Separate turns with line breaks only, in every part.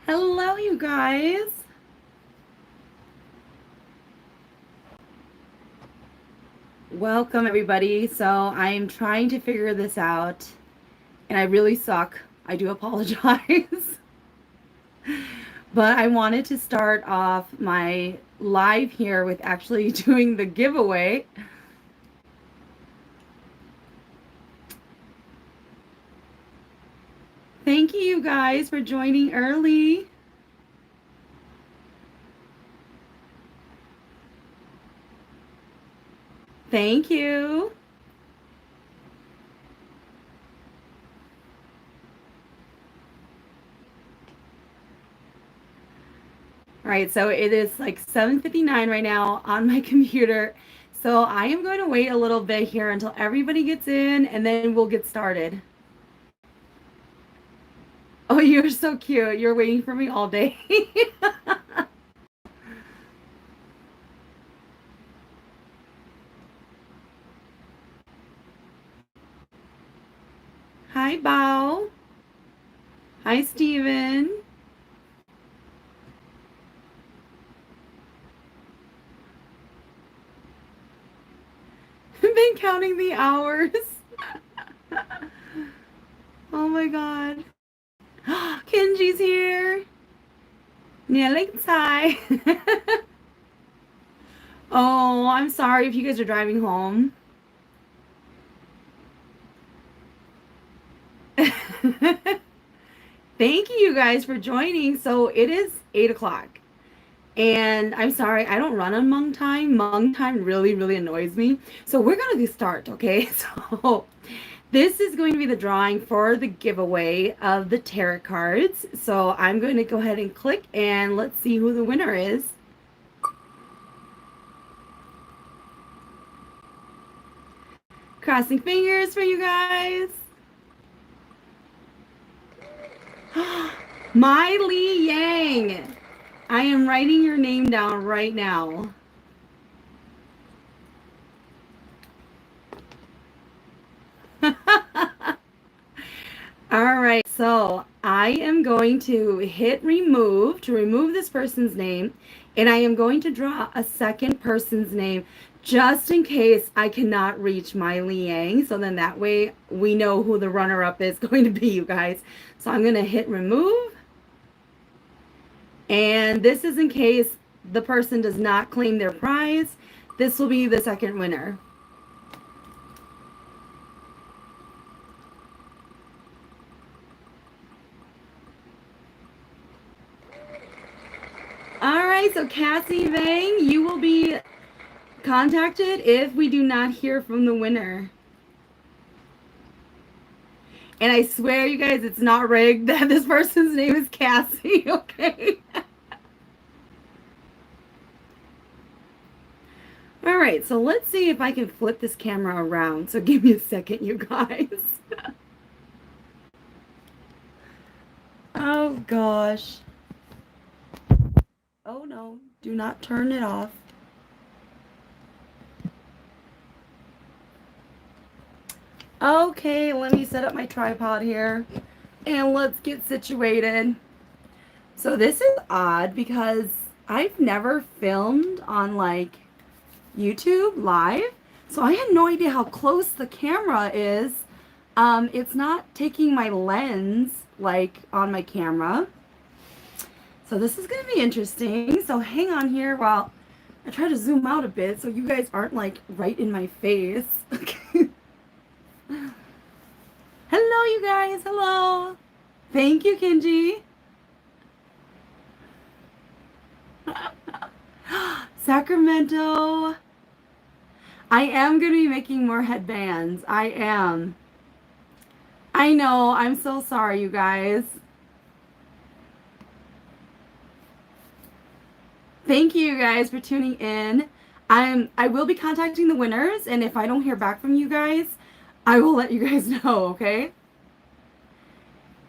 Hello, you guys. Welcome, everybody. So, I'm trying to figure this out, and I really suck. I do apologize. But I wanted to start off my live here with actually doing the giveaway. Thank you guys for joining early. Thank you. All right, so it is like 7:59 right now on my computer. So I am going to wait a little bit here until everybody gets in and then we'll get started. Oh, you're so cute. You're waiting for me all day. Hi, Bao. Hi, Steven. I've been counting the hours. Oh my god. Kenji's here. Hi. Oh, I'm sorry if you guys are driving home. Thank you guys for joining. So it is 8 o'clock. And I'm sorry, I don't run on Hmong time. Hmong time really, really annoys me. So we're going to start, okay? So this is going to be the drawing for the giveaway of the tarot cards. So I'm going to go ahead and click and let's see who the winner is. Crossing fingers for you guys. Miley Yang. I am writing your name down right now. All right, so I am going to hit remove to remove this person's name, and I am going to draw a second person's name just in case I cannot reach Miley Yang. So then that way we know who the runner-up is going to be, you guys. So I'm going to hit remove. And this is in case the person does not claim their prize. This will be the second winner. All right, so Cassie Vang, you will be contacted if we do not hear from the winner. And I swear, you guys, it's not rigged that this person's name is Cassie, okay? All right, so let's see if I can flip this camera around. So give me a second, you guys. Oh, gosh. Oh, no. Do not turn it off. Okay, let me set up my tripod here. And let's get situated. So this is odd because I've never filmed on, like, YouTube live. So I had no idea how close the camera is. It's not taking my lens, like, on my camera. So this is going to be interesting. So hang on here while I try to zoom out a bit so you guys aren't like right in my face. Hello, you guys. Hello. Thank you, Kenji. Sacramento. I am going to be making more headbands. I am. I know. I'm so sorry, you guys. Thank you guys for tuning in. I will be contacting the winners, and if I don't hear back from you guys, I will let you guys know, okay?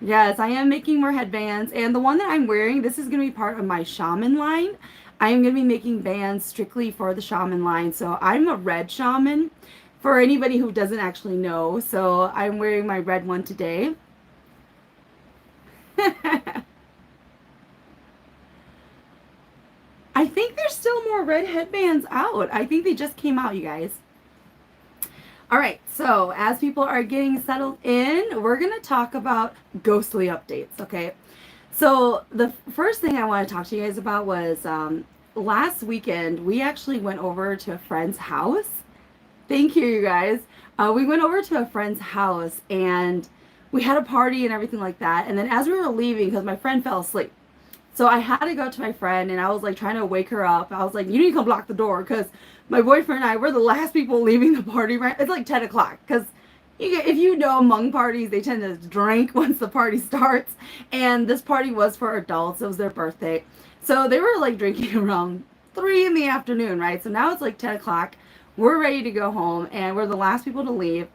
Yes, I am making more headbands, and the one that I'm wearing, this is going to be part of my Shaman line. I am going to be making bands strictly for the Shaman line, so I'm a red Shaman, for anybody who doesn't actually know, so I'm wearing my red one today. I think there's still more red headbands out. I think they just came out, you guys. All right, so as people are getting settled in, we're going to talk about ghostly updates, okay? So the first thing I want to talk to you guys about was last weekend, we actually went over to a friend's house. Thank you, you guys. We went over to a friend's house and we had a party and everything like that. And then as we were leaving, because my friend fell asleep, so I had to go to my friend and I was like trying to wake her up. I was like, you need to come lock the door because my boyfriend and I, we're the last people leaving the party, right? It's like 10 o'clock because if you know Hmong parties, they tend to drink once the party starts. And this party was for adults. It was their birthday. So they were like drinking around 3 in the afternoon, right? So now it's like 10 o'clock. We're ready to go home and we're the last people to leave.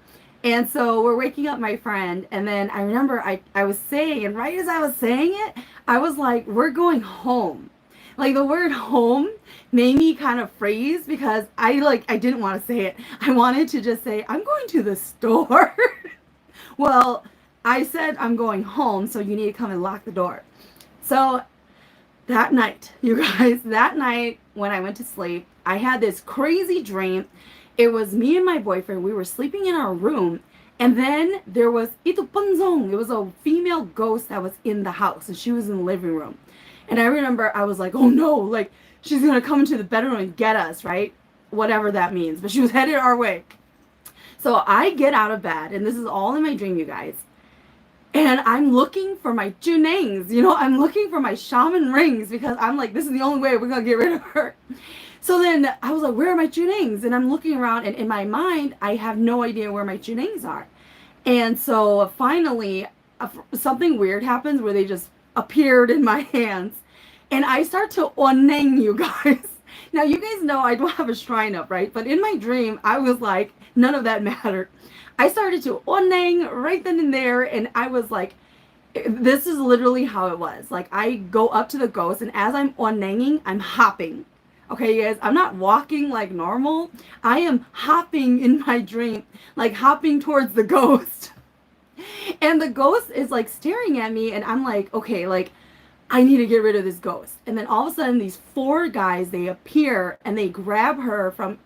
And so we're waking up my friend, and then I remember I was saying, and right as I was saying it, I was like, we're going home. Like the word home made me kind of freeze because I didn't want to say it. I wanted to just say, I'm going to the store. Well, I said I'm going home, so you need to come and lock the door. So that night, you guys, that night when I went to sleep, I had this crazy dream. It was me and my boyfriend. We were sleeping in our room. And then there was Ito Panzong. It was a female ghost that was in the house. And she was in the living room. And I remember I was like, oh no, like she's going to come into the bedroom and get us, right? Whatever that means. But she was headed our way. So I get out of bed. And this is all in my dream, you guys. And I'm looking for my junangs. You know, I'm looking for my shaman rings because I'm like, this is the only way we're going to get rid of her. So then I was like, where are my junangs? And I'm looking around, and in my mind, I have no idea where my junangs are. And so finally, something weird happens where they just appeared in my hands. And I start to oneng, you guys. Now, you guys know I don't have a shrine up, right? But in my dream, I was like, none of that mattered. I started to oneng right then and there, and I was like, this is literally how it was. Like, I go up to the ghost, and as I'm onenging, I'm hopping. Okay, you guys, I'm not walking like normal. I am hopping in my dream, like hopping towards the ghost. And the ghost is like staring at me, and I'm like, okay, like, I need to get rid of this ghost. And then all of a sudden, these 4 guys, they appear, and they grab her from,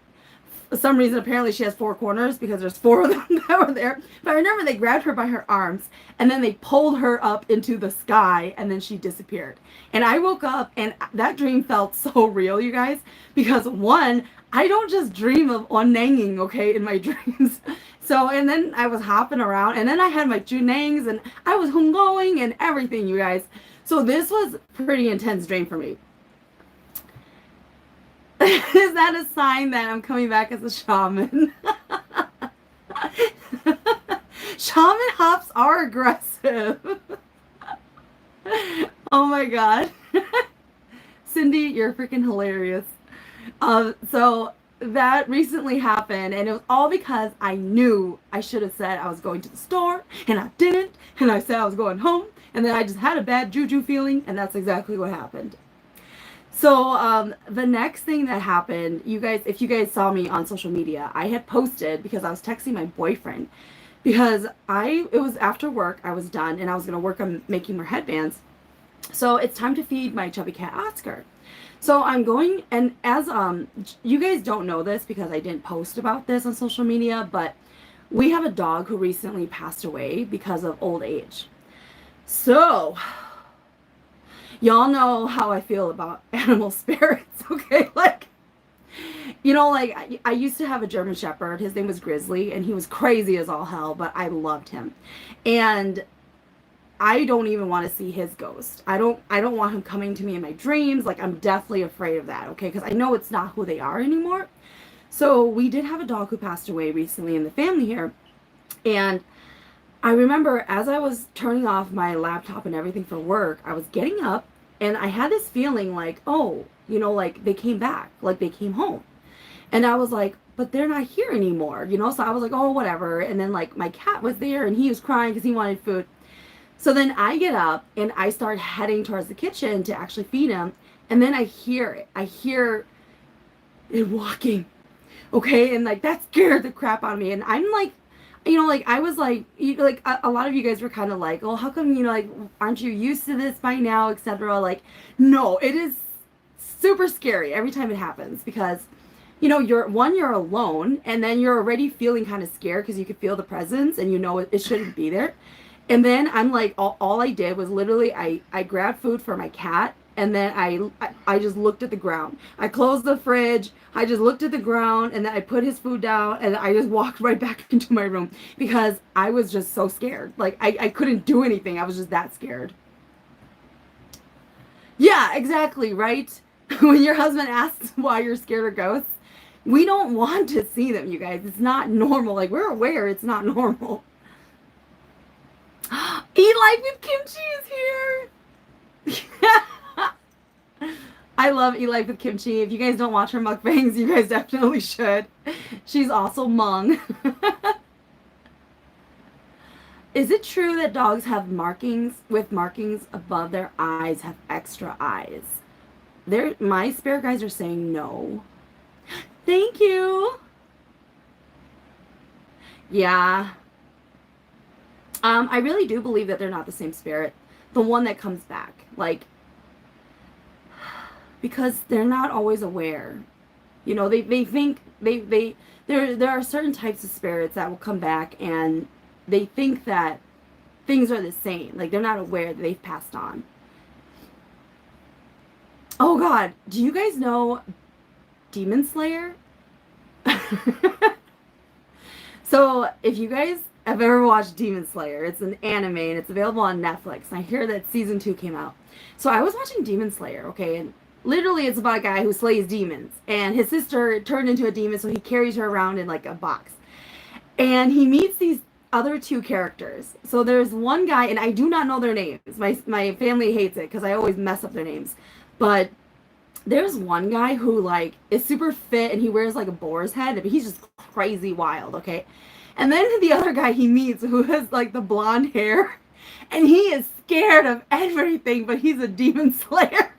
for some reason, apparently she has 4 corners because there's 4 of them that were there. But I remember they grabbed her by her arms and then they pulled her up into the sky and then she disappeared. And I woke up and that dream felt so real, you guys, because one, I don't just dream of onenging, okay, in my dreams. So, and then I was hopping around and then I had my junangs and I was hungoing and everything, you guys. So this was a pretty intense dream for me. Is that a sign that I'm coming back as a shaman? Shaman hops are aggressive. Oh my god. Cindy, you're freaking hilarious. So that recently happened, and it was all because I knew I should have said I was going to the store, and I didn't, and I said I was going home, and then I just had a bad juju feeling, and that's exactly what happened. So the next thing that happened, you guys, if you guys saw me on social media, I had posted because I was texting my boyfriend because it was after work, I was done and I was going to work on making more headbands. So it's time to feed my chubby cat Oscar. So I'm going, and as you guys don't know this because I didn't post about this on social media, but we have a dog who recently passed away because of old age. So y'all know how I feel about animal spirits, okay? Like, you know, like, I used to have a German Shepherd. His name was Grizzly, and he was crazy as all hell, but I loved him. And I don't even want to see his ghost. I don't want him coming to me in my dreams. Like, I'm deathly afraid of that, okay? Because I know it's not who they are anymore. So we did have a dog who passed away recently in the family here. And I remember as I was turning off my laptop and everything for work, I was getting up and I had this feeling like, oh, you know, like they came back, like they came home. And I was like, but they're not here anymore, you know? So I was like, oh, whatever. And then like my cat was there and he was crying because he wanted food. So then I get up and I start heading towards the kitchen to actually feed him. And then I hear it. I hear it walking. Okay. And like that scared the crap out of me. And I'm like, you know, like I was like a lot of you guys were kind of like, oh, how come, you know, like, aren't you used to this by now, etc. Like, no, it is super scary every time it happens because, you know, you're alone, and then you're already feeling kind of scared because you could feel the presence and you know it shouldn't be there. And then I'm like, all I did was literally I grabbed food for my cat, and then I just looked at the ground. I closed the fridge. I just looked at the ground, and then I put his food down, and I just walked right back into my room because I was just so scared. Like I couldn't do anything. I was just that scared. Yeah, exactly, right? When your husband asks why you're scared of ghosts, we don't want to see them, you guys. It's not normal. Like, we're aware it's not normal. Eat Life with Kimchi is here. I love Eat Life with Kimchi. If you guys don't watch her mukbangs, you guys definitely should. She's also Hmong. Is it true that dogs have markings above their eyes have extra eyes? My spirit guides are saying no. Thank you. Yeah. I really do believe that they're not the same spirit. The one that comes back. Like, because they're not always aware. You know, they think there are certain types of spirits that will come back and they think that things are the same. Like, they're not aware that they've passed on. Oh God, do you guys know Demon Slayer? So if you guys have ever watched Demon Slayer, it's an anime and it's available on Netflix. And I hear that season 2 came out. So I was watching Demon Slayer, okay, and literally it's about a guy who slays demons. And his sister turned into a demon, so he carries her around in like a box. And he meets these other 2 characters. So there's one guy, and I do not know their names. My family hates it because I always mess up their names. But there's one guy who like is super fit and he wears like a boar's head, but he's just crazy wild, okay? And then the other guy he meets who has like the blonde hair, and he is scared of everything, but he's a demon slayer.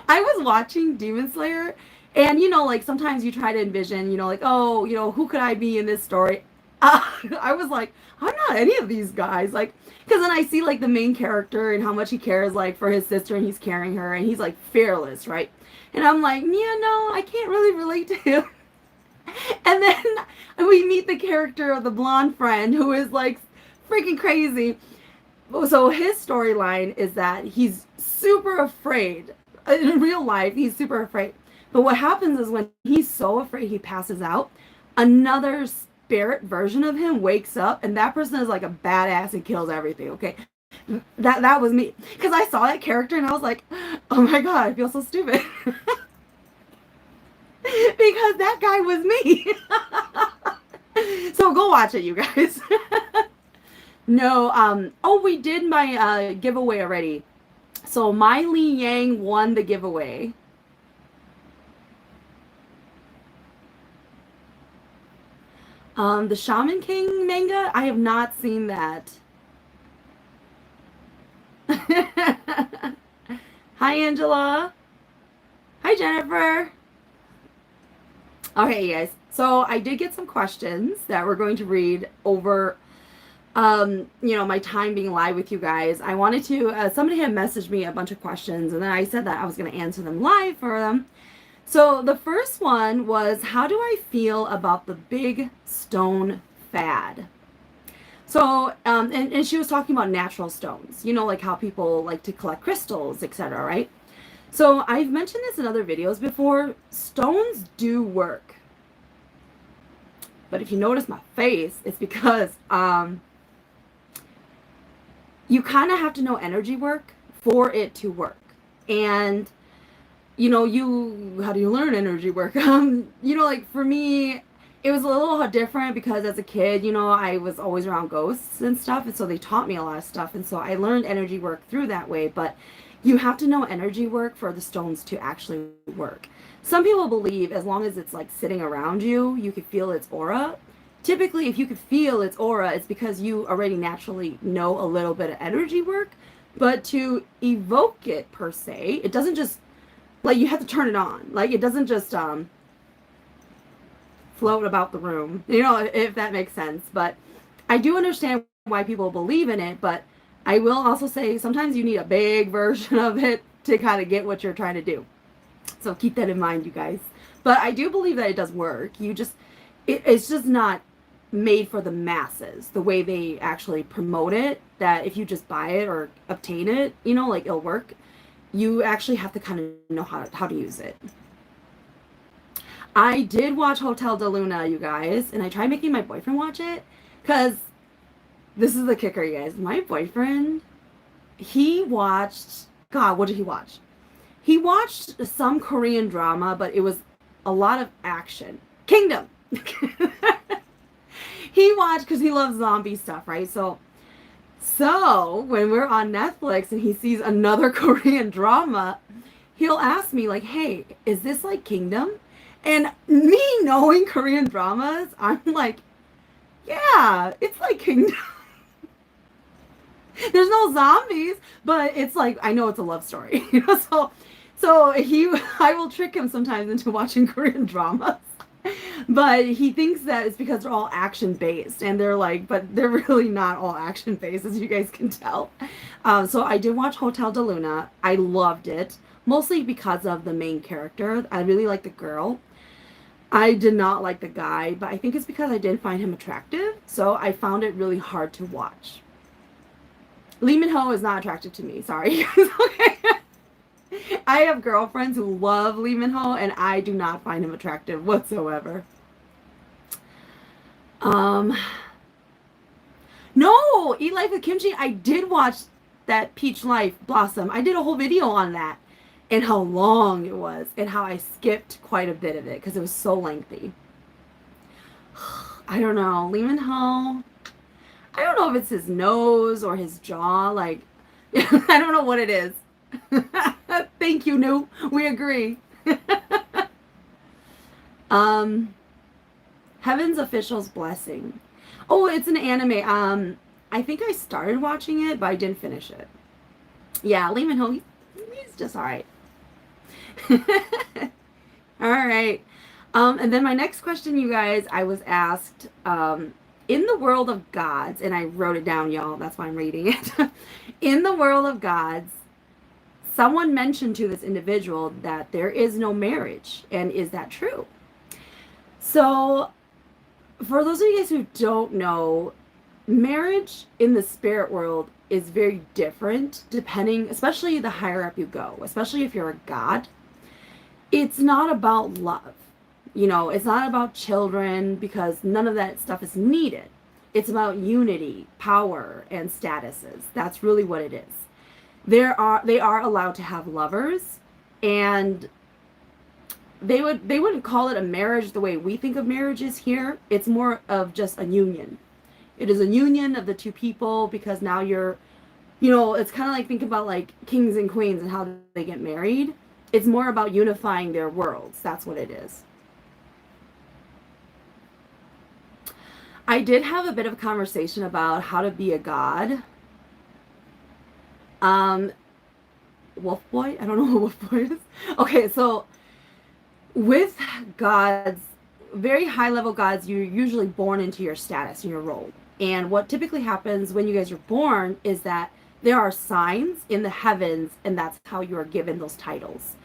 I was watching Demon Slayer, and you know, like sometimes you try to envision, you know, like, oh, you know, who could I be in this story? I was like, I'm not any of these guys, like, because then I see like the main character and how much he cares like for his sister, and he's carrying her, and he's like fearless, right? And I'm like, yeah, no, I can't really relate to him. And then we meet the character of the blonde friend who is like freaking crazy. So his storyline is that he's super afraid. In real life, he's super afraid. But what happens is when he's so afraid he passes out, another spirit version of him wakes up, and that person is like a badass and kills everything, okay? That was me. Because I saw that character and I was like, oh my God, I feel so stupid. Because that guy was me. So go watch it, you guys. No, oh, we did my giveaway already. So Miley Yang won the giveaway. The Shaman King manga, I have not seen that. Hi, Angela. Hi, Jennifer. Okay, you guys. So I did get some questions that we're going to read over, you know, my time being live with you guys. I wanted to, somebody had messaged me a bunch of questions, and then I said that I was going to answer them live for them. So the first one was, how do I feel about the big stone fad? So, and she was talking about natural stones, you know, like how people like to collect crystals, etc., right? So I've mentioned this in other videos before. Stones do work. But if you notice my face, it's because you kind of have to know energy work for it to work. And you know, how do you learn energy work? You know, like for me, it was a little different because as a kid, you know, I was always around ghosts and stuff. And so they taught me a lot of stuff. And so I learned energy work through that way. But you have to know energy work for the stones to actually work. Some people believe as long as it's like sitting around you, you could feel its aura. Typically, if you could feel its aura, it's because you already naturally know a little bit of energy work. But to evoke it per se, it doesn't just, like, you have to turn it on. Like, it doesn't just float about the room, you know, if that makes sense. But I do understand why people believe in it, but I will also say sometimes you need a big version of it to kind of get what you're trying to do. So keep that in mind, you guys. But I do believe that it does work. It's just not made for the masses the way they actually promote it, that if you just buy it or obtain it, like it'll work. You actually have to kind of know how to use it. I did watch Hotel de Luna, you guys, and I tried making my boyfriend watch it, because this is the kicker, you guys. My boyfriend, he watched, God, what did he watch? He watched some Korean drama, but it was a lot of action. Kingdom. He watched because he loves zombie stuff, right? So when we're on Netflix and he sees another Korean drama, he'll ask me like, hey, is this like Kingdom? And me knowing Korean dramas, I'm like, yeah, it's like Kingdom. There's no zombies, but it's like, I know it's a love story, so I will trick him sometimes into watching Korean dramas. But he thinks that it's because they're all action based, and but they're really not all action based, as you guys can tell. So I did watch Hotel de Luna. I loved it, mostly because of the main character. I really like the girl. I did not like the guy, but I think it's because I didn't find him attractive. So I found it really hard to watch. Lee Min-ho is not attractive to me. Sorry. Okay. I have girlfriends who love Lee Min-ho, and I do not find him attractive whatsoever. No, Eat Life with Kimchi. I did watch that Peach Life Blossom. I did a whole video on that, and how long it was, and how I skipped quite a bit of it because it was so lengthy. I don't know, Lee Min-ho. I don't know if it's his nose or his jaw. Like, I don't know what it is. Thank you, Nu. We agree. Heaven's Official's Blessing. Oh, it's an anime. I think I started watching it, but I didn't finish it. Yeah, Lee Min-ho, he's just alright. Alright. And then my next question, you guys, I was asked, in the world of gods, and I wrote it down, y'all, that's why I'm reading it. In the world of gods, someone mentioned to this individual that there is no marriage, and is that true? So, for those of you guys who don't know, marriage in the spirit world is very different, depending, especially the higher up you go, especially if you're a god. It's not about love. It's not about children, because none of that stuff is needed. It's about unity, power, and statuses. That's really what it is. They are allowed to have lovers, and they wouldn't call it a marriage the way we think of marriages here. It's more of just a union. It is a union of the two people, because now it's kind of like, think about like kings and queens and how they get married. It's more about unifying their worlds. That's what it is. I did have a bit of a conversation about how to be a god. Wolf Boy? I don't know what Wolf Boy is. Okay, so with gods, very high level gods, you're usually born into your status and your role. And what typically happens when you guys are born is that there are signs in the heavens, and that's how you are given those titles.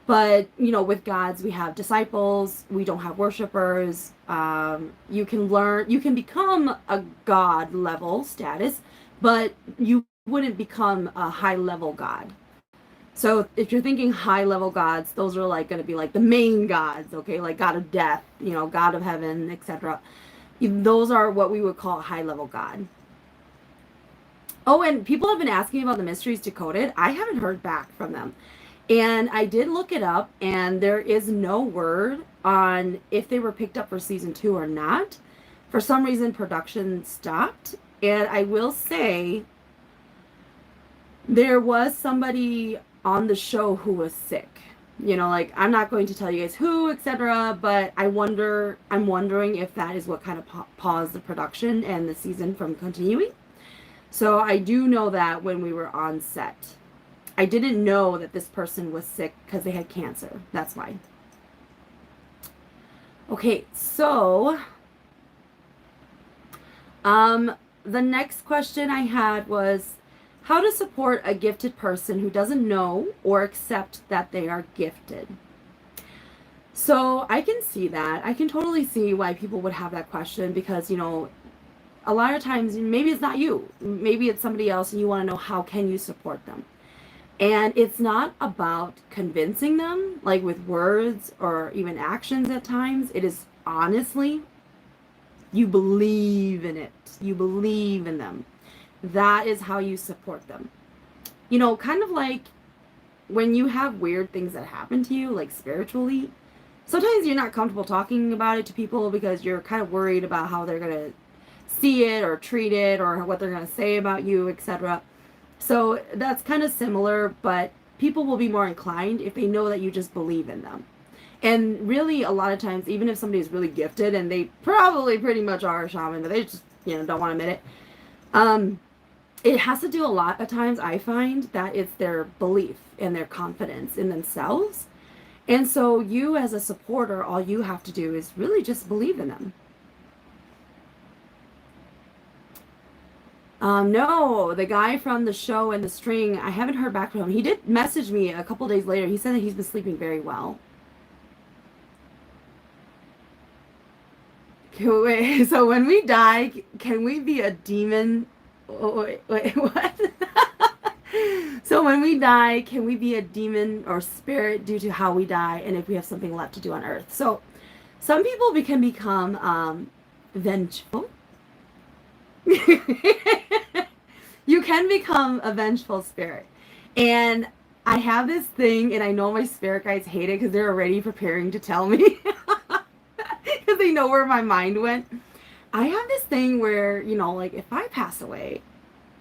But, with gods, we have disciples, we don't have worshipers. You can become a god level status, but you wouldn't become a high level god. So if you're thinking high level gods, those are like going to be like the main gods, okay? Like God of death, God of heaven, etc. Those are what we would call a high level god. Oh, and people have been asking about the Mysteries Decoded. I haven't heard back from them. And I did look it up, and there is no word on if they were picked up for season 2 or not. For some reason, production stopped. And I will say, there was somebody on the show who was sick. I'm not going to tell you guys who, etc. But I'm wondering if that is what kind of paused the production and the season from continuing. So I do know that when we were on set, I didn't know that this person was sick because they had cancer. That's why. Okay, so the next question I had was, How to support a gifted person who doesn't know or accept that they are gifted. So I can see that. I can totally see why people would have that question because, a lot of times maybe it's not you. Maybe it's somebody else and you want to know how can you support them. And it's not about convincing them, like with words or even actions at times. It is honestly, you believe in it. You believe in them. That is how you support them. Kind of like when you have weird things that happen to you, like spiritually, sometimes you're not comfortable talking about it to people because you're kind of worried about how they're going to see it or treat it or what they're going to say about you, etc. So that's kind of similar, but people will be more inclined if they know that you just believe in them. And really, a lot of times, even if somebody is really gifted, and they probably pretty much are a shaman, but they just, don't want to admit it, it has to do a lot of times, I find, that it's their belief and their confidence in themselves. And so you, as a supporter, all you have to do is really just believe in them. No, the guy from the show and the string, I haven't heard back from him. He did message me a couple days later. He said that he's been sleeping very well. Wait, so when we die, can we be a demon? Wait, what? So when we die, can we be a demon or spirit due to how we die and if we have something left to do on earth? So some people can become vengeful. You can become a vengeful spirit. And I have this thing, and I know my spirit guides hate it because they're already preparing to tell me because they know where my mind went. I have this thing where, like if I pass away,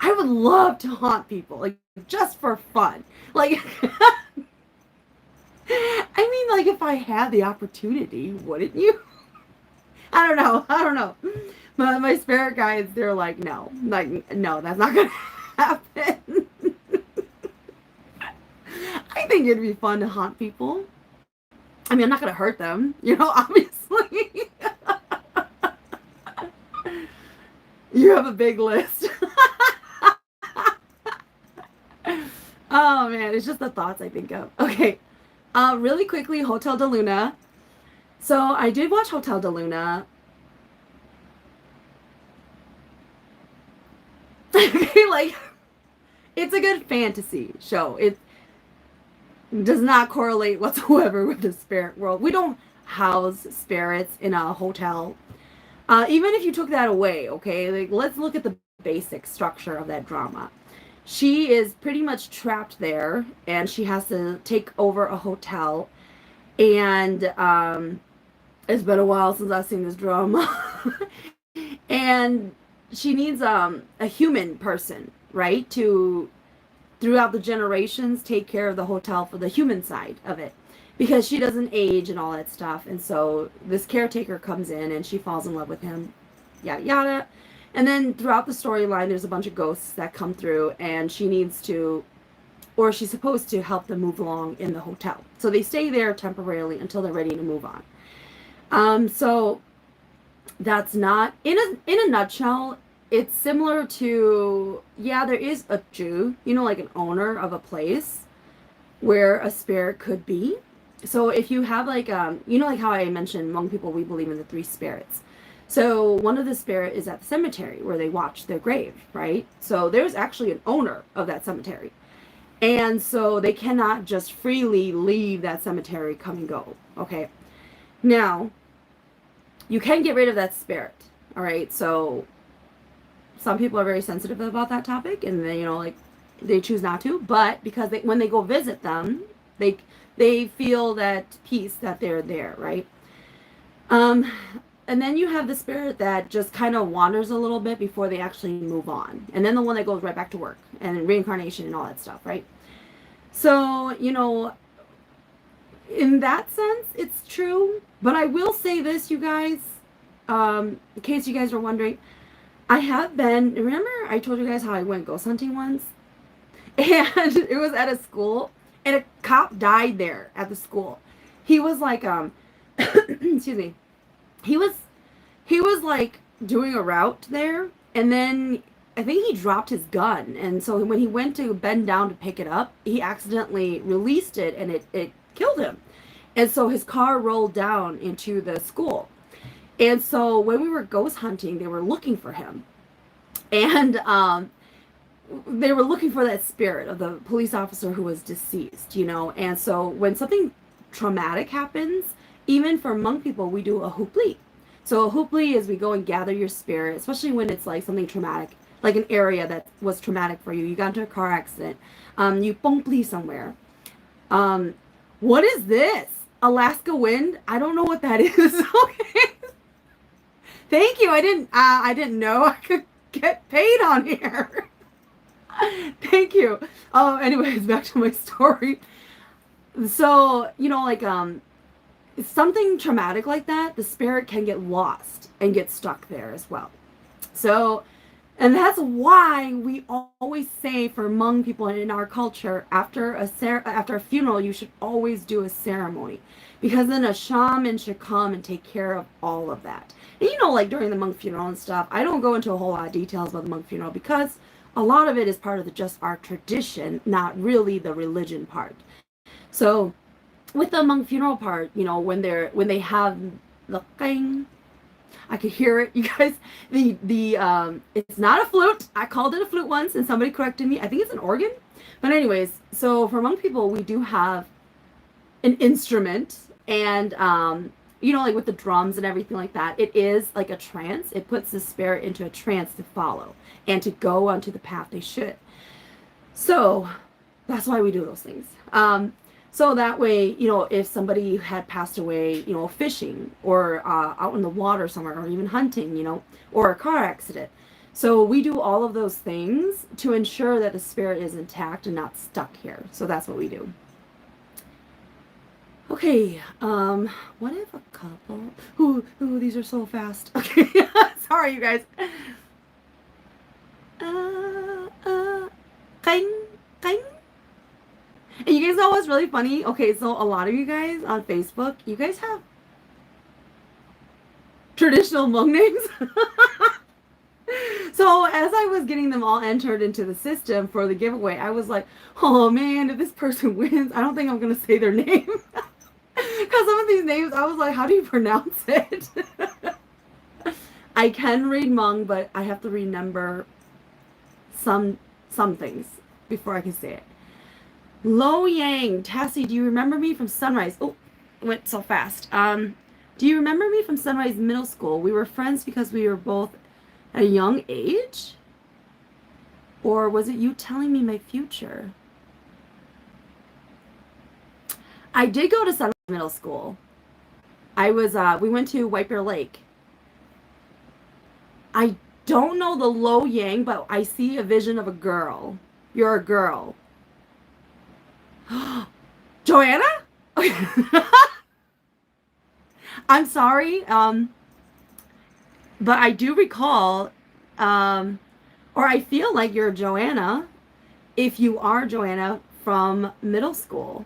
I would love to haunt people, like just for fun. Like, like if I had the opportunity, wouldn't you? I don't know. But my spirit guides, they're like, no, that's not gonna happen. I think it'd be fun to haunt people. I'm not gonna hurt them, obviously. You have a big list. Oh man, it's just the thoughts I think of. Okay, really quickly, Hotel de Luna. So I did watch Hotel de Luna. Like, it's a good fantasy show. It does not correlate whatsoever with the spirit world. We don't house spirits in a hotel. Even if you took that away, okay? Like, let's look at the basic structure of that drama. She is pretty much trapped there, and she has to take over a hotel. And it's been a while since I've seen this drama. And she needs a human person, right, to throughout the generations take care of the hotel for the human side of it, because she doesn't age and all that stuff. And so this caretaker comes in and she falls in love with him, yada yada. And then throughout the storyline, there's a bunch of ghosts that come through, and she needs to, or she's supposed to help them move along in the hotel. So they stay there temporarily until they're ready to move on. So that's not, in a nutshell, it's similar to, there is a Jew, like an owner of a place where a spirit could be. So if you have like, like how I mentioned, Hmong people, we believe in the 3 spirits. So one of the spirit is at the cemetery where they watch their grave, right? So there's actually an owner of that cemetery. And so they cannot just freely leave that cemetery, come and go, okay? Now, you can get rid of that spirit, all right? So some people are very sensitive about that topic, and they, they choose not to, but because when they go visit them, they feel that peace that they're there, right? And then you have the spirit that just kind of wanders a little bit before they actually move on. And then the one that goes right back to work and reincarnation and all that stuff, right? So, in that sense, it's true. But I will say this, you guys, in case you guys are wondering, I have been, remember I told you guys how I went ghost hunting once? And it was at a school, and a cop died there at the school. He was like, excuse me. He was like doing a route there, and then I think he dropped his gun, and so when he went to bend down to pick it up, he accidentally released it, and it killed him. And so his car rolled down into the school. And so when we were ghost hunting, they were looking for him. And they were looking for that spirit of the police officer who was deceased, you know. And so when something traumatic happens, even for Hmong people, we do a hupli. So a hupli is we go and gather your spirit, especially when it's like something traumatic, like an area that was traumatic for you. You got into a car accident. You pongpli somewhere. What is this? Alaska wind? I don't know what that is. Okay. Thank you. I didn't know I could get paid on here. Thank you. Oh, anyways, back to my story. So, you know, like something traumatic like that, the spirit can get lost and get stuck there as well. So, and that's why we always say for Hmong people in our culture, after a funeral, you should always do a ceremony, because then a shaman should come and take care of all of that. And you know, like during the Hmong funeral and stuff, I don't go into a whole lot of details about the Hmong funeral because a lot of it is part of just our tradition, not really the religion part. So with the Hmong funeral part, you know, when they have the king, I could hear it, you guys. It's not a flute. I called it a flute once, and somebody corrected me. I think it's an organ. But anyways, so for Hmong people, we do have an instrument, and you know, like with the drums and everything like that, it is like a trance. It puts the spirit into a trance to follow and to go onto the path they should. So that's why we do those things. So that way, you know, if somebody had passed away, you know, fishing or out in the water somewhere, or even hunting, you know, or a car accident. So we do all of those things to ensure that the spirit is intact and not stuck here. So that's what we do. Okay, what if a couple, ooh, these are so fast. Okay, sorry you guys. King. And you guys know what's really funny? Okay, so a lot of you guys on Facebook, you guys have traditional Hmong names. So as I was getting them all entered into the system for the giveaway, I was like, oh man, if this person wins, I don't think I'm going to say their name. Because some of these names, I was like, how do you pronounce it? I can read Hmong, but I have to remember some things before I can say it. Lo Yang, Tassie, do you remember me from Sunrise? Oh, it went so fast. Do you remember me from Sunrise Middle School? We were friends because we were both at a young age? Or was it you telling me my future? I did go to Sunrise Middle School. We went to White Bear Lake. I don't know the Lo Yang, but I see a vision of a girl. You're a girl. Joanna? I'm sorry, but I do recall, or I feel like you're Joanna, if you are Joanna from middle school.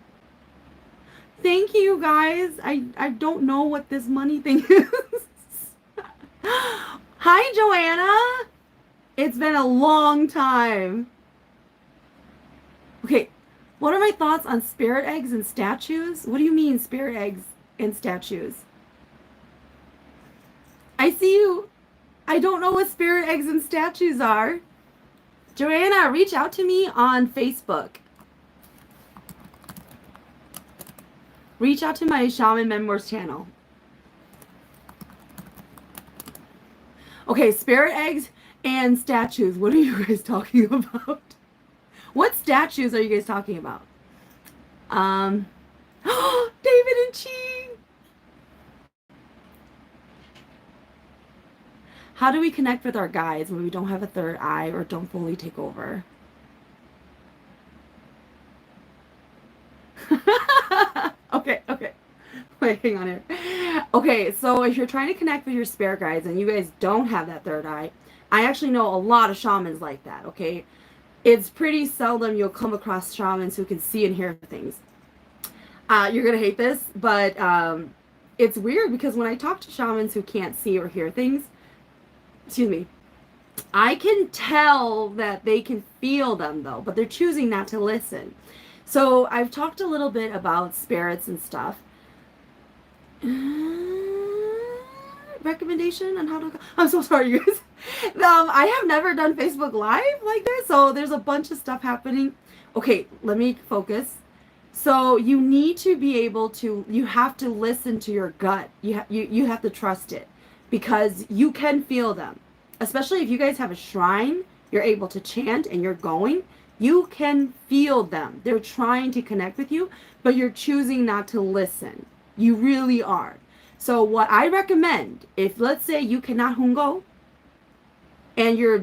Thank you, guys. I don't know what this money thing is. Hi, Joanna. It's been a long time. Okay. What are my thoughts on spirit eggs and statues? What do you mean spirit eggs and statues? I see you. I don't know what spirit eggs and statues are. Joanna, reach out to me on Facebook. Reach out to my Shaman Memoirs channel. Okay, spirit eggs and statues. What are you guys talking about? What statues are you guys talking about? David and Chi. How do we connect with our guides when we don't have a third eye or don't fully take over? Okay. Wait, hang on here. Okay, so if you're trying to connect with your spirit guides and you guys don't have that third eye, I actually know a lot of shamans like that, okay? It's pretty seldom you'll come across shamans who can see and hear things. You're going to hate this, but it's weird because when I talk to shamans who can't see or hear things, excuse me, I can tell that they can feel them though, but they're choosing not to listen. So I've talked a little bit about spirits and stuff. Recommendation on how to. I'm so sorry, you guys. I have never done Facebook Live like this, so there's a bunch of stuff happening. Okay, let me focus. So you need to be able to. You have to listen to your gut. You have to trust it because you can feel them. Especially if you guys have a shrine, you're able to chant and you're going. You can feel them. They're trying to connect with you, but you're choosing not to listen. You really are. So what I recommend, if let's say you cannot hungo and you're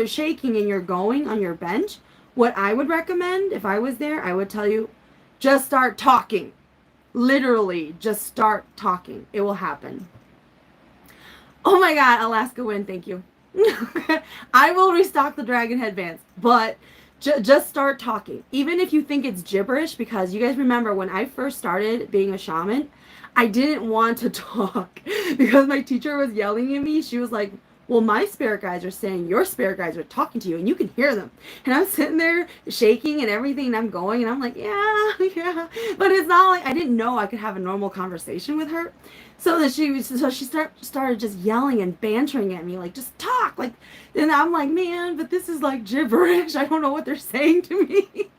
shaking and you're going on your bench, what I would recommend if I was there, I would tell you, just start talking. Literally, just start talking. It will happen. Oh my God, Alaska Wind, thank you. I will restock the dragon headbands, but just start talking. Even if you think it's gibberish, because you guys remember when I first started being a shaman, I didn't want to talk because my teacher was yelling at me. She was like, well, my spirit guides are saying your spirit guides are talking to you and you can hear them. And I'm sitting there shaking and everything and I'm going and I'm like, yeah. But it's not like I didn't know I could have a normal conversation with her. So she started just yelling and bantering at me, like, just talk. Like, and I'm like, man, but this is like gibberish. I don't know what they're saying to me.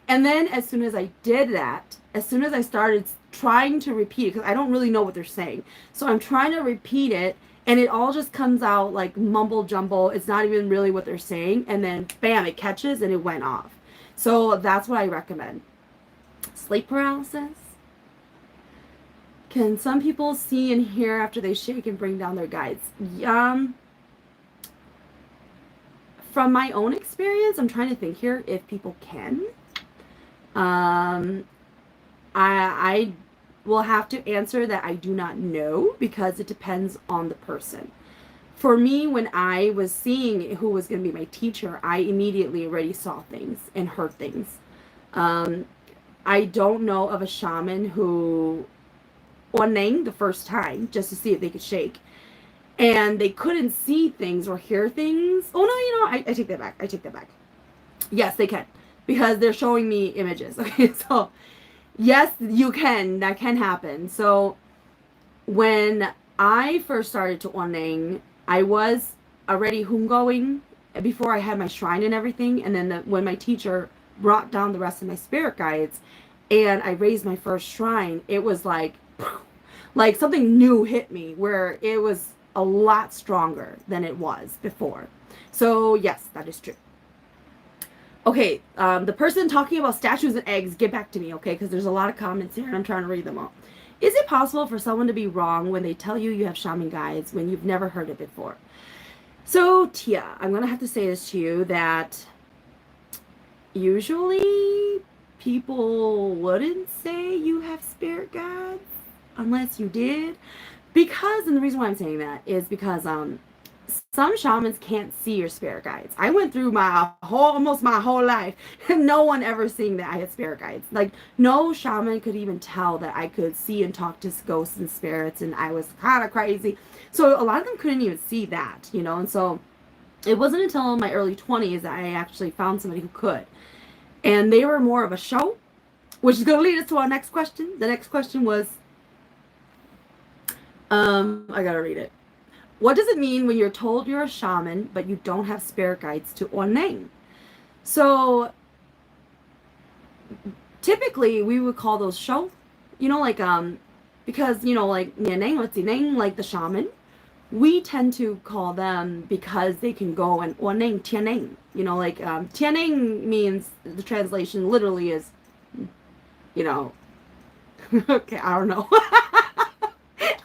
And then as soon as I did that, as soon as I started trying to repeat it, because I don't really know what they're saying. So I'm trying to repeat it and it all just comes out like mumble jumble. It's not even really what they're saying. And then bam, it catches and it went off. So that's what I recommend. Sleep paralysis. Can some people see and hear after they shake and bring down their guides? From my own experience, I'm trying to think here if people can. I will have to answer that I do not know because it depends on the person. For me, when I was seeing who was going to be my teacher, I immediately already saw things and heard things. I don't know of a shaman who Oneng the first time just to see if they could shake. And they couldn't see things or hear things. Oh no, I take that back. I take that back. Yes, they can. Because they're showing me images. Okay, so yes, you can. That can happen. So when I first started to Oneng, I was already hungoing before I had my shrine and everything. And then when my teacher brought down the rest of my spirit guides and I raised my first shrine, it was like something new hit me where it was a lot stronger than it was before. So yes, that is true. Okay, the person talking about statues and eggs, get back to me, okay? Because there's a lot of comments here and I'm trying to read them all. Is it possible for someone to be wrong when they tell you you have shaman guides when you've never heard it before? So Tia, I'm going to have to say this to you that usually people wouldn't say you have spirit guides unless you did, because, and the reason why I'm saying that is because some shamans can't see your spirit guides. I went through almost my whole life and no one ever seeing that I had spirit guides. Like no shaman could even tell that I could see and talk to ghosts and spirits and I was kind of crazy. So a lot of them couldn't even see that, you know. And so it wasn't until my early 20s that I actually found somebody who could. And they were more of a show, which is going to lead us to our next question. The next question was, I gotta read it. What does it mean when you're told you're a shaman, but you don't have spirit guides to Oneng? So, typically, we would call those show, you know, like, because, you know, like, Nianeng, like the shaman, we tend to call them because they can go and Oneng, Tianeng, you know, like, Tianeng means, the translation literally is, you know, okay, I don't know.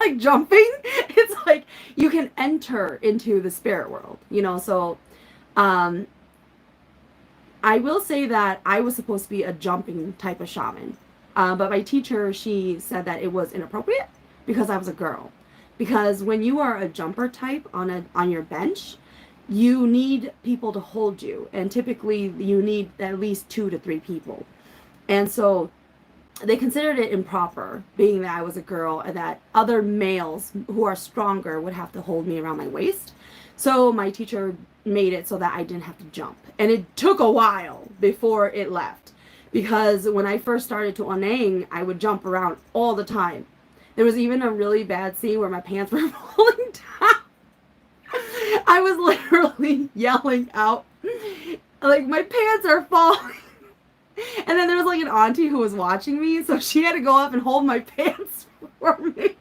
Like jumping, it's like you can enter into the spirit world, you know. So I will say that I was supposed to be a jumping type of shaman, but my teacher, she said that it was inappropriate because I was a girl, because when you are a jumper type on your bench, you need people to hold you, and typically you need at least 2 to 3 people. And so they considered it improper, being that I was a girl and that other males who are stronger would have to hold me around my waist. So my teacher made it so that I didn't have to jump. And it took a while before it left. Because when I first started to onang, I would jump around all the time. There was even a really bad scene where my pants were falling down. I was literally yelling out, like, my pants are falling. And then there was like an auntie who was watching me, so she had to go up and hold my pants for me.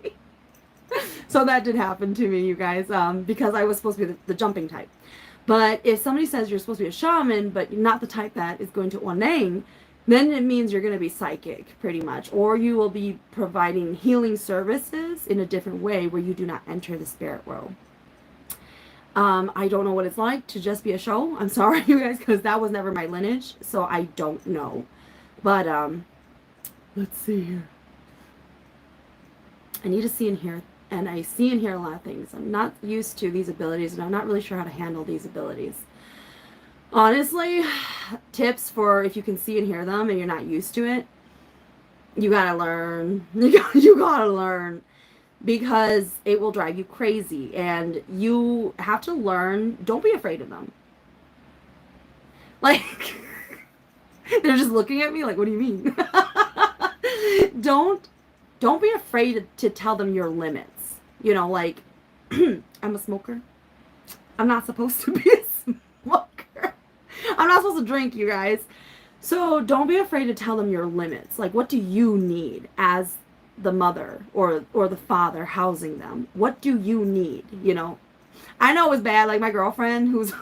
So that did happen to me, you guys, because I was supposed to be the jumping type. But if somebody says you're supposed to be a shaman, but you're not the type that is going to onang, then it means you're going to be psychic, pretty much. Or you will be providing healing services in a different way where you do not enter the spirit world. I don't know what it's like to just be a show. I'm sorry, you guys, because that was never my lineage, so I don't know. But, let's see here. I need to see and hear, and I see and hear a lot of things. I'm not used to these abilities, and I'm not really sure how to handle these abilities. Honestly, tips for if you can see and hear them and you're not used to it, you gotta learn. You gotta learn. Because it will drive you crazy, and you have to learn, don't be afraid of them. Like, they're just looking at me like, what do you mean? Don't be afraid to tell them your limits. You know, like, I'm a smoker. I'm not supposed to be a smoker. I'm not supposed to drink, you guys. So don't be afraid to tell them your limits. Like, what do you need as the mother or the father housing them? What do you need? You know, I know it was bad. Like my girlfriend, who's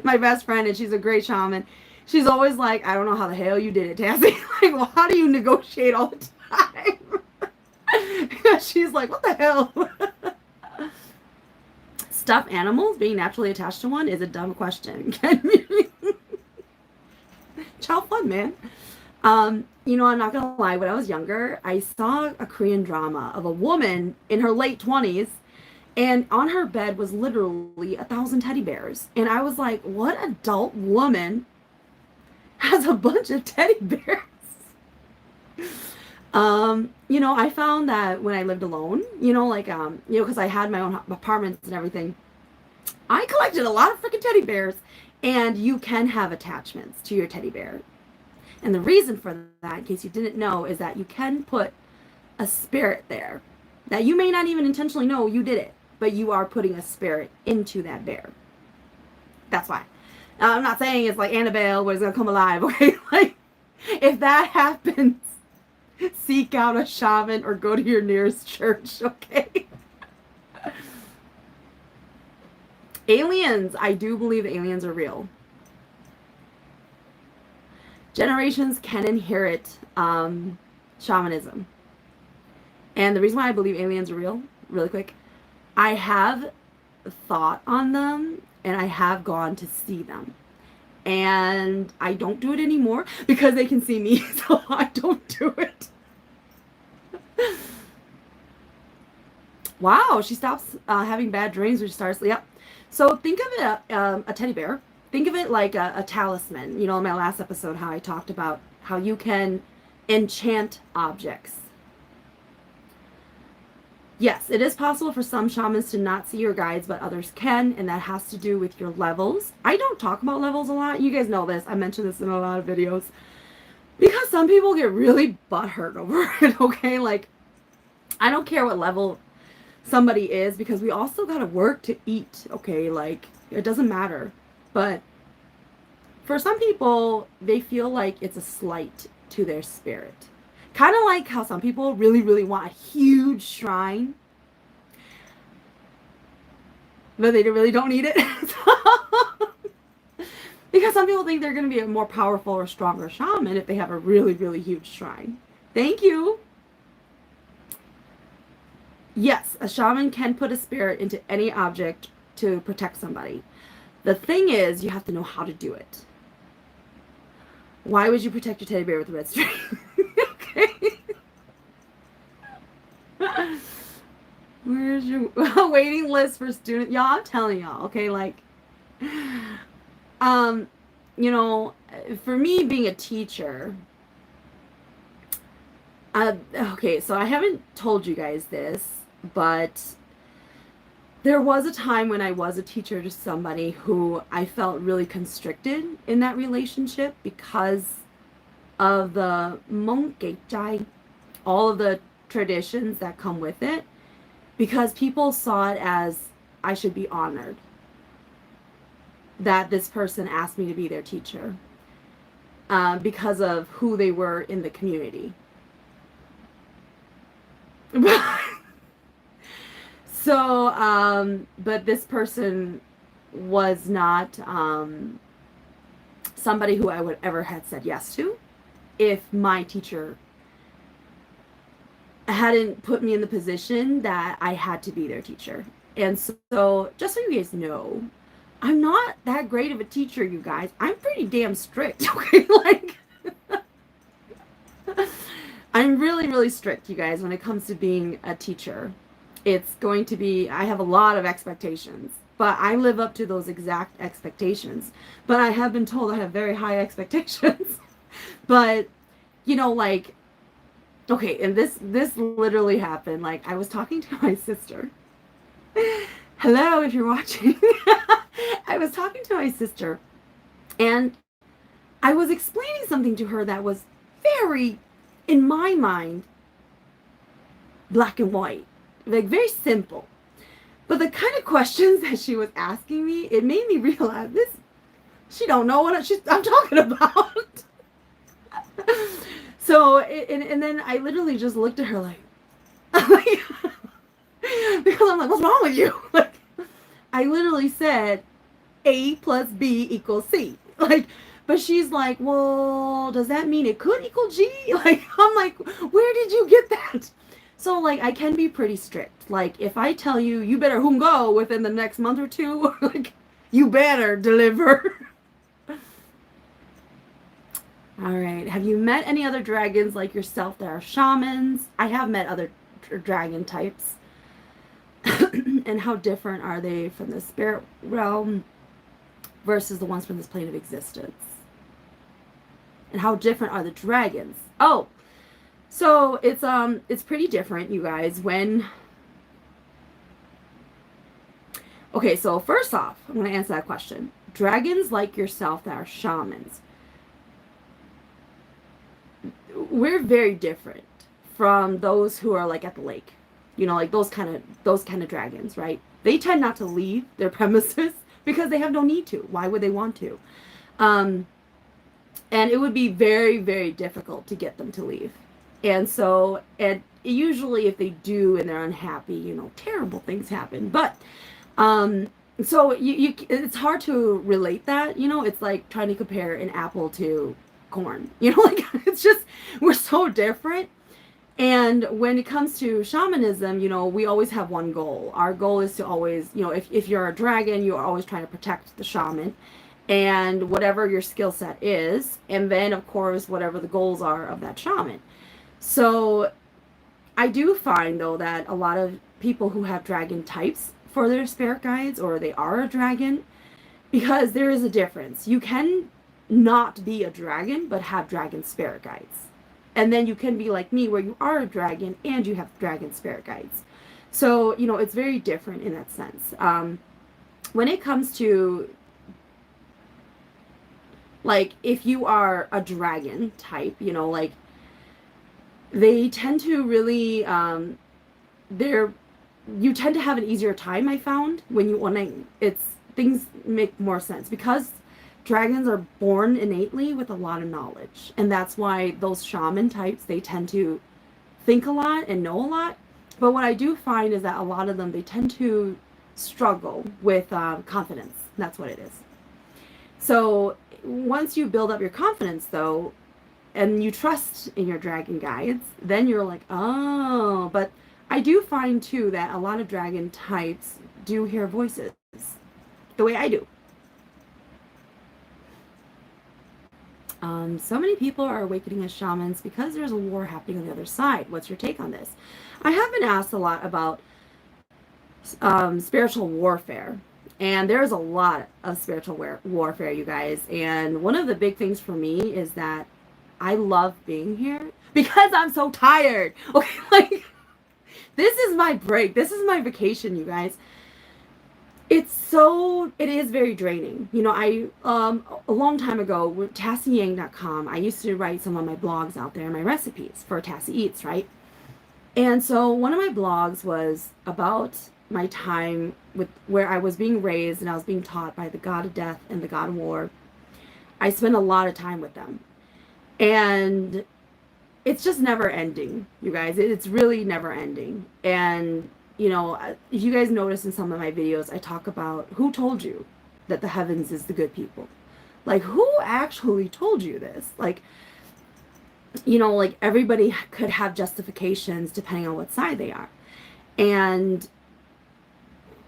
my best friend, and she's a great shaman. She's always like, I don't know how the hell you did it, Tassie. Like, well, how do you negotiate all the time? She's like, what the hell? Stuffed animals being naturally attached to one is a dumb question. Child fun, man. You know, I'm not gonna lie, when I was younger, I saw a Korean drama of a woman in her late 20s, and on her bed was literally 1,000 teddy bears. And I was like, what adult woman has a bunch of teddy bears? You know, I found that when I lived alone, you know, like, you know, because I had my own apartments and everything, I collected a lot of freaking teddy bears, and you can have attachments to your teddy bear. And the reason for that, in case you didn't know, is that you can put a spirit there that you may not even intentionally know you did it, but you are putting a spirit into that bear. That's why. Now, I'm not saying it's like Annabelle where it's going to come alive, okay? Like, if that happens, seek out a shaman or go to your nearest church, okay? Aliens. I do believe aliens are real. Generations can inherit shamanism. And the reason why I believe aliens are real, really quick, I have thought on them and I have gone to see them. And I don't do it anymore because they can see me, so I don't do it. Wow, she stops having bad dreams when she starts. Yep. So think of it a teddy bear. Think of it like a talisman. You know, in my last episode, how I talked about how you can enchant objects. Yes, it is possible for some shamans to not see your guides, but others can, and that has to do with your levels. I don't talk about levels a lot. You guys know this. I mentioned this in a lot of videos. Because some people get really butthurt over it, okay? Like, I don't care what level somebody is, because we also gotta work to eat, okay? Like, it doesn't matter. But for some people, they feel like it's a slight to their spirit. Kind of like how some people really, really want a huge shrine, but they really don't need it. Because some people think they're going to be a more powerful or stronger shaman if they have a really, really huge shrine. Thank you. Yes, a shaman can put a spirit into any object to protect somebody. The thing is, you have to know how to do it. Why would you protect your teddy bear with a red string? Okay. Where's your waiting list for student? Y'all, I'm telling y'all, okay, like, you know, for me being a teacher, Okay, so I haven't told you guys this, but there was a time when I was a teacher to somebody who I felt really constricted in that relationship because of the Mongkechai, all of the traditions that come with it, because people saw it as I should be honored that this person asked me to be their teacher because of who they were in the community. So, but this person was not somebody who I would ever had said yes to if my teacher hadn't put me in the position that I had to be their teacher. And so just so you guys know, I'm not that great of a teacher, you guys. I'm pretty damn strict, okay? Like, I'm really, really strict, you guys, when it comes to being a teacher. It's going to be, I have a lot of expectations, but I live up to those exact expectations. But I have been told I have very high expectations. But, you know, like, okay, and this literally happened. Like, I was talking to my sister. Hello, if you're watching. I was talking to my sister, and I was explaining something to her that was very, in my mind, black and white. Like, very simple. But the kind of questions that she was asking me, it made me realize this, she don't know what I'm talking about. So, and then I literally just looked at her like because I'm like, what's wrong with you? Like, I literally said A plus B equals C. Like, but she's like, well, does that mean it could equal G? Like, I'm like, where did you get that? So, like, I can be pretty strict. Like, if I tell you, you better go within the next month or two, like, you better deliver. All right. Have you met any other dragons like yourself that are shamans? I have met other dragon types. And how different are they from the spirit realm versus the ones from this plane of existence? And how different are the dragons? Oh, so it's pretty different, you guys. Okay, so first off, I'm going to answer that question. Dragons like yourself that are shamans, we're very different from those who are like at the lake. You know, like those kind of dragons, right? They tend not to leave their premises because they have no need to. Why would they want to? And it would be very, very difficult to get them to leave. And so, and usually if they do and they're unhappy, you know, terrible things happen. But so it's hard to relate that, you know. It's like trying to compare an apple to corn, you know, like it's just, we're so different. And when it comes to shamanism, you know, we always have one goal. Our goal is to always, you know, if you're a dragon, you are always trying to protect the shaman and whatever your skill set is, and then of course whatever the goals are of that shaman. So I do find though that a lot of people who have dragon types for their spirit guides, or they are a dragon, because there is a difference. You can not be a dragon but have dragon spirit guides, and then you can be like me where you are a dragon and you have dragon spirit guides. So, you know, it's very different in that sense. When it comes to, like, if you are a dragon type, you know, like, they tend to really, you tend to have an easier time, I found, things make more sense because dragons are born innately with a lot of knowledge. And that's why those shaman types, they tend to think a lot and know a lot. But what I do find is that a lot of them, they tend to struggle with confidence. That's what it is. So once you build up your confidence, though, and you trust in your dragon guides, then you're like, oh. But I do find, too, that a lot of dragon types do hear voices the way I do. So many people are awakening as shamans because there's a war happening on the other side. What's your take on this? I have been asked a lot about spiritual warfare. And there's a lot of spiritual warfare, you guys. And one of the big things for me is that I love being here because I'm so tired. Okay, like, this is my break. This is my vacation, you guys. It is very draining. You know, a long time ago with TassieYang.com, I used to write some of my blogs out there, my recipes for Tassie Eats, right? And so one of my blogs was about my time with where I was being raised and I was being taught by the god of death and the god of war. I spent a lot of time with them. And it's just never ending, you guys. It's really never ending. And, you know, if you guys notice in some of my videos, I talk about who told you that the heavens is the good people. Like, who actually told you this? Like, you know, like, everybody could have justifications depending on what side they are. And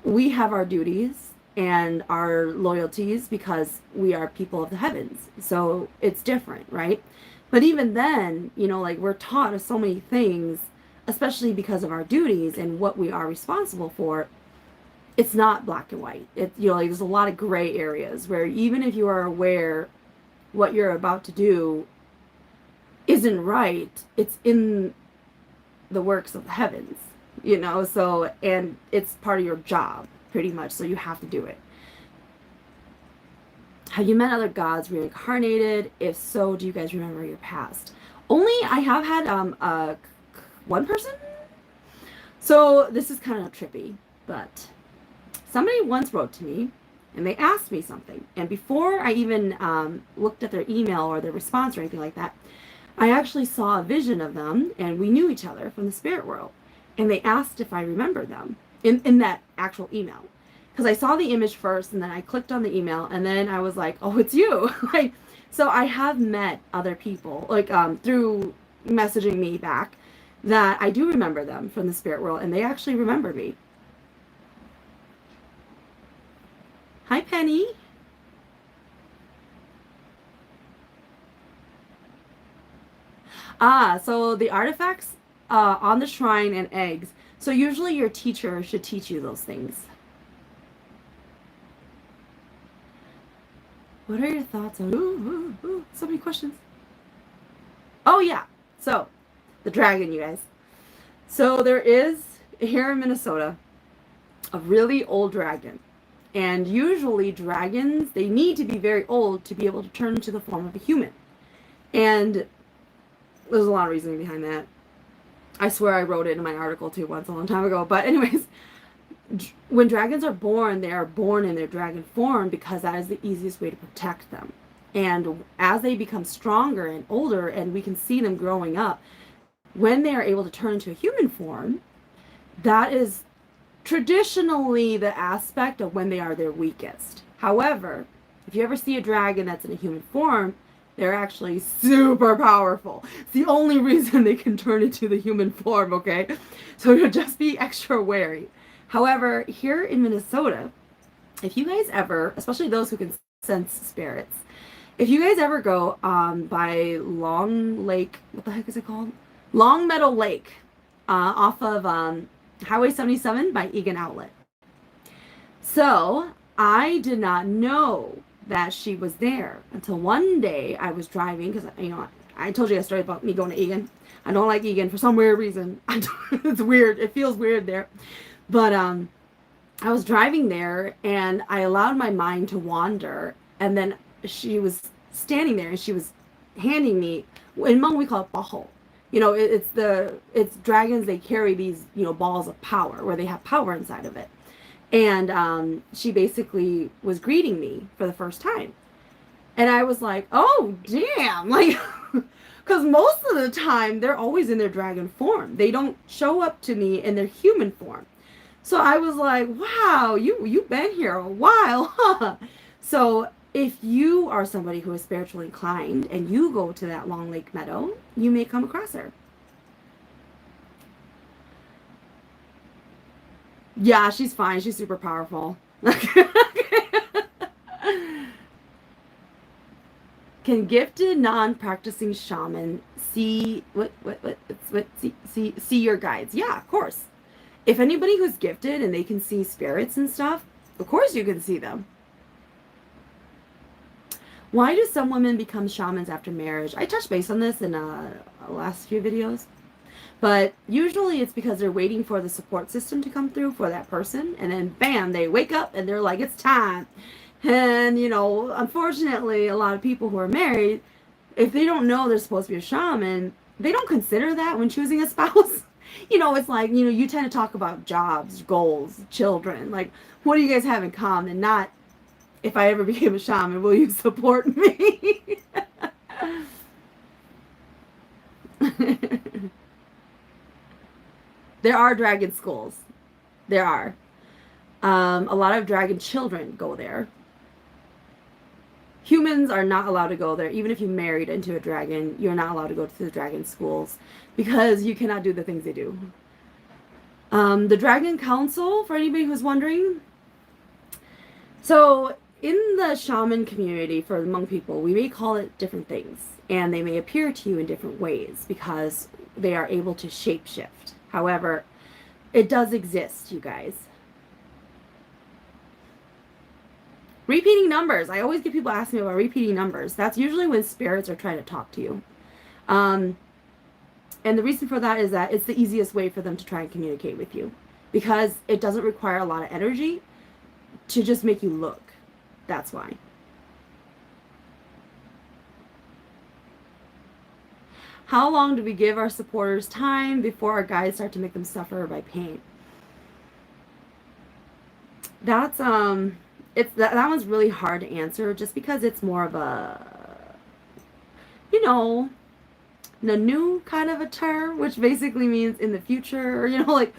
we have our duties and our loyalties because we are people of the heavens. So it's different, right? But even then, you know, like, we're taught so many things, especially because of our duties and what we are responsible for. It's not black and white. You know, like, there's a lot of gray areas where even if you are aware what you're about to do isn't right, it's in the works of the heavens, you know, so, and it's part of your job, pretty much, so you have to do it. Have you met other gods reincarnated? If so, do you guys remember your past? Only I have had one person. So this is kind of trippy, but somebody once wrote to me and they asked me something. And before I even looked at their email or their response or anything like that, I actually saw a vision of them and we knew each other from the spirit world. And they asked if I remember them in that actual email. Because I saw the image first and then I clicked on the email and then I was like, oh, it's you. Like, so I have met other people, like, through messaging me back, that I do remember them from the spirit world and they actually remember me. Hi, Penny. So the artifacts on the shrine and eggs. So usually your teacher should teach you those things. What are your thoughts on... Ooh, so many questions. Oh, yeah. So, the dragon, you guys. So, there is, here in Minnesota, a really old dragon. And usually dragons, they need to be very old to be able to turn into the form of a human. And there's a lot of reasoning behind that. I swear I wrote it in my article, too, once a long time ago. But anyways... When dragons are born, they are born in their dragon form because that is the easiest way to protect them. And as they become stronger and older, and we can see them growing up, when they are able to turn into a human form, that is traditionally the aspect of when they are their weakest. However, if you ever see a dragon that's in a human form, they're actually super powerful. It's the only reason they can turn into the human form, okay? So just be extra wary. However, here in Minnesota, if you guys ever, especially those who can sense spirits, if you guys ever go by Long Lake, what the heck is it called? Long Meadow Lake, off of Highway 77 by Egan Outlet. So I did not know that she was there until one day I was driving, because, you know, I told you a story about me going to Egan. I don't like Egan for some weird reason. It's weird. It feels weird there. But I was driving there and I allowed my mind to wander, and then she was standing there and she was handing me, in Hmong we call it baho. You know, it's dragons, they carry these, you know, balls of power where they have power inside of it. And she basically was greeting me for the first time. And I was like, oh, damn, like, because most of the time they're always in their dragon form. They don't show up to me in their human form. So I was like, wow, you've been here a while, huh? So if you are somebody who is spiritually inclined and you go to that Long Lake Meadow, you may come across her. Yeah, she's fine. She's super powerful. Can gifted non-practicing shaman see see your guides? Yeah, of course. If anybody who's gifted and they can see spirits and stuff, of course you can see them. Why do some women become shamans after marriage? I touched base on this in last few videos. But usually it's because they're waiting for the support system to come through for that person. And then bam, they wake up and they're like, it's time. And, you know, unfortunately, a lot of people who are married, if they don't know they're supposed to be a shaman, they don't consider that when choosing a spouse. You know, it's like, you know, you tend to talk about jobs, goals, children. Like, what do you guys have in common? Not, if I ever became a shaman, will you support me? There are dragon schools. There are. A lot of dragon children go there. Humans are not allowed to go there. Even if you married into a dragon, you're not allowed to go to the dragon schools because you cannot do the things they do. The Dragon Council, for anybody who's wondering. So in the shaman community, for the Hmong people, we may call it different things. And they may appear to you in different ways because they are able to shapeshift. However, it does exist, you guys. Repeating numbers. I always get people asking me about repeating numbers. That's usually when spirits are trying to talk to you. And the reason for that is that it's the easiest way for them to try and communicate with you. Because it doesn't require a lot of energy to just make you look. That's why. How long do we give our supporters time before our guides start to make them suffer by pain? That's that one's really hard to answer just because it's more of a, you know, a new kind of a term, which basically means in the future, or, you know, like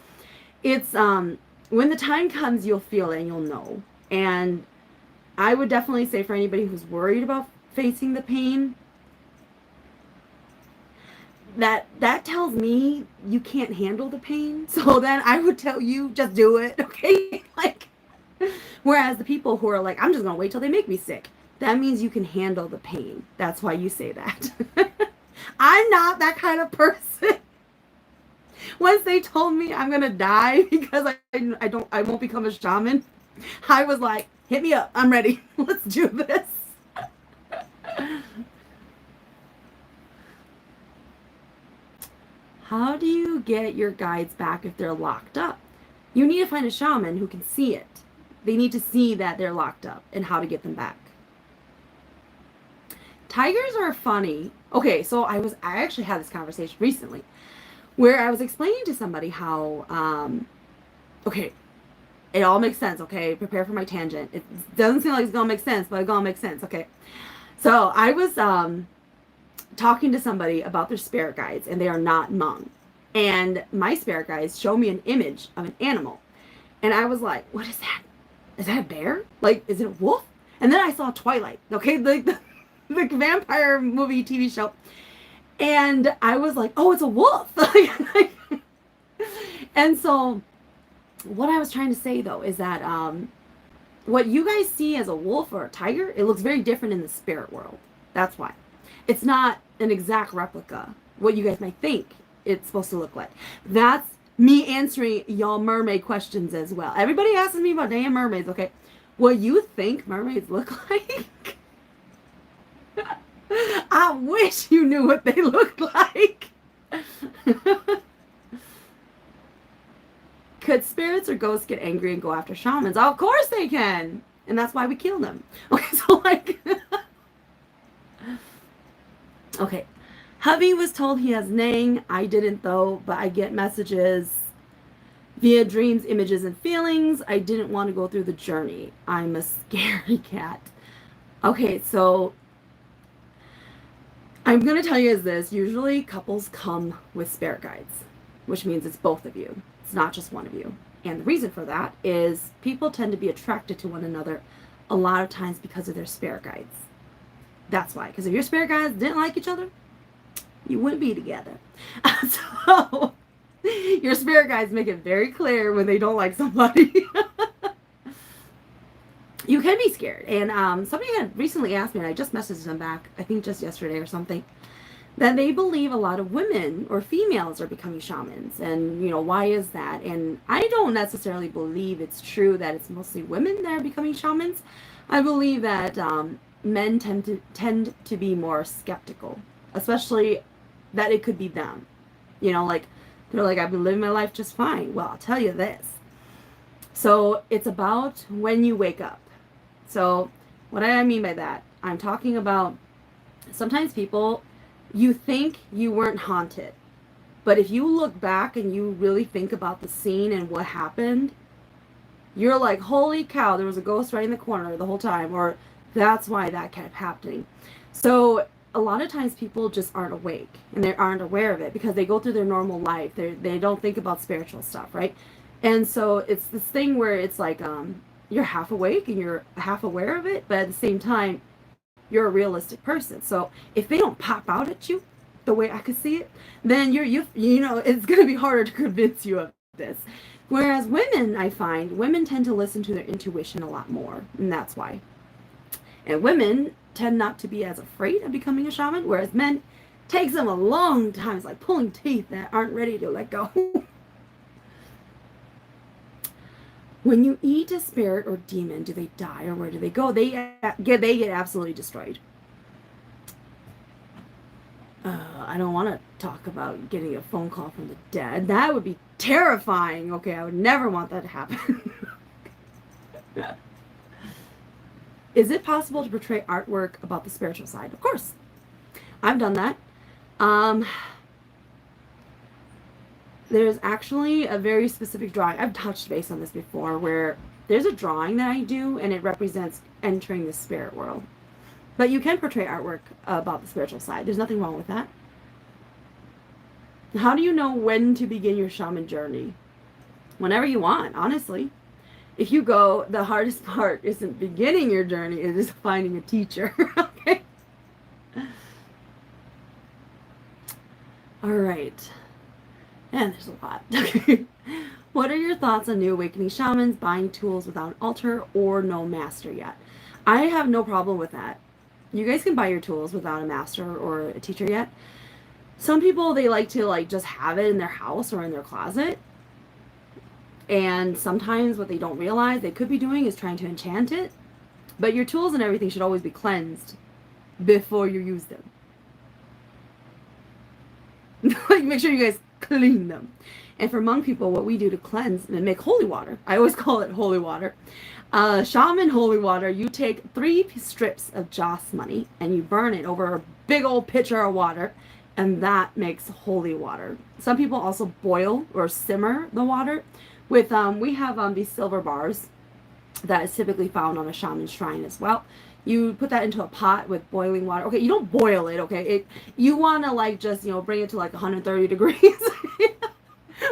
it's when the time comes, you'll feel it and you'll know. And I would definitely say for anybody who's worried about facing the pain, that tells me you can't handle the pain. So then I would tell you, just do it, okay? Like, whereas the people who are like, I'm just gonna wait till they make me sick, that means you can handle the pain. That's why you say that. I'm not that kind of person. Once they told me I'm gonna die because I won't become a shaman, I was like, hit me up, I'm ready. Let's do this. How do you get your guides back if they're locked up? You need to find a shaman who can see it. They need to see that they're locked up and how to get them back. Tigers are funny. Okay, so I actually had this conversation recently where I was explaining to somebody how, okay, it all makes sense, okay? Prepare for my tangent. It doesn't seem like it's gonna make sense, but it's gonna make sense, okay? So I was talking to somebody about their spirit guides, and they are not Hmong. And my spirit guides show me an image of an animal. And I was like, what is that? Is that a bear? Like, is it a wolf? And then I saw Twilight, okay? The vampire movie, TV show. And I was like, oh, it's a wolf. And so what I was trying to say, though, is that what you guys see as a wolf or a tiger, it looks very different in the spirit world. That's why. It's not an exact replica, what you guys might think it's supposed to look like. That's me answering y'all mermaid questions as well. Everybody asks me about damn mermaids, okay? What you think mermaids look like? I wish you knew what they look like. Could spirits or ghosts get angry and go after shamans? Oh, of course they can. And that's why we kill them. Okay, so like... Okay. Hubby was told he has Nang. I didn't though, but I get messages via dreams, images, and feelings. I didn't want to go through the journey. I'm a scary cat. Okay, so I'm going to tell you this. Usually couples come with spirit guides, which means it's both of you. It's not just one of you. And the reason for that is people tend to be attracted to one another a lot of times because of their spirit guides. That's why. Because if your spirit guides didn't like each other, you wouldn't be together. So your spirit guides make it very clear when they don't like somebody. You can be scared. And somebody had recently asked me, and I just messaged them back, I think just yesterday or something, that they believe a lot of women or females are becoming shamans. And, you know, why is that? And I don't necessarily believe it's true that it's mostly women that are becoming shamans. I believe that men tend to be more skeptical, especially that it could be them. You know, like they're like, I've been living my life just fine. Well, I'll tell you this. So it's about when you wake up. So what I mean by that, I'm talking about sometimes people, you think you weren't haunted, but if you look back and you really think about the scene and what happened, you're like, holy cow, there was a ghost right in the corner the whole time, or that's why that kept happening. So a lot of times people just aren't awake and they aren't aware of it because they go through their normal life. They don't think about spiritual stuff, right? And so it's this thing where it's like you're half awake and you're half aware of it, but at the same time, you're a realistic person. So if they don't pop out at you the way I could see it, then you know it's going to be harder to convince you of this. Whereas women, I find, women tend to listen to their intuition a lot more, and that's why. And women tend not to be as afraid of becoming a shaman, whereas men takes them a long time. It's like pulling teeth that aren't ready to let go. When you eat a spirit or demon, do they die or where do they go? They get absolutely destroyed. I don't want to talk about getting a phone call from the dead. That would be terrifying. Okay, I would never want that to happen. Is it possible to portray artwork about the spiritual side? Of course. I've done that. There's actually a very specific drawing. I've touched base on this before where there's a drawing that I do and it represents entering the spirit world. But you can portray artwork about the spiritual side. There's nothing wrong with that. How do you know when to begin your shaman journey? Whenever you want, honestly. If you go, the hardest part isn't beginning your journey, it is finding a teacher. Okay? All right. And there's a lot. What are your thoughts on new awakening shamans buying tools without an altar or no master yet? I have no problem with that. You guys can buy your tools without a master or a teacher yet. Some people, they like to just have it in their house or in their closet. And sometimes what they don't realize they could be doing is trying to enchant it. But your tools and everything should always be cleansed before you use them. Like, make sure you guys clean them. And for Hmong people, what we do to cleanse and make holy water, I always call it holy water. Shaman holy water, you take 3 strips of joss money and you burn it over a big old pitcher of water, and that makes holy water. Some people also boil or simmer the water with, we have these silver bars that is typically found on a shaman shrine as well. You put that into a pot with boiling water. Okay, you don't boil it, okay? You want to just, bring it to 130 degrees.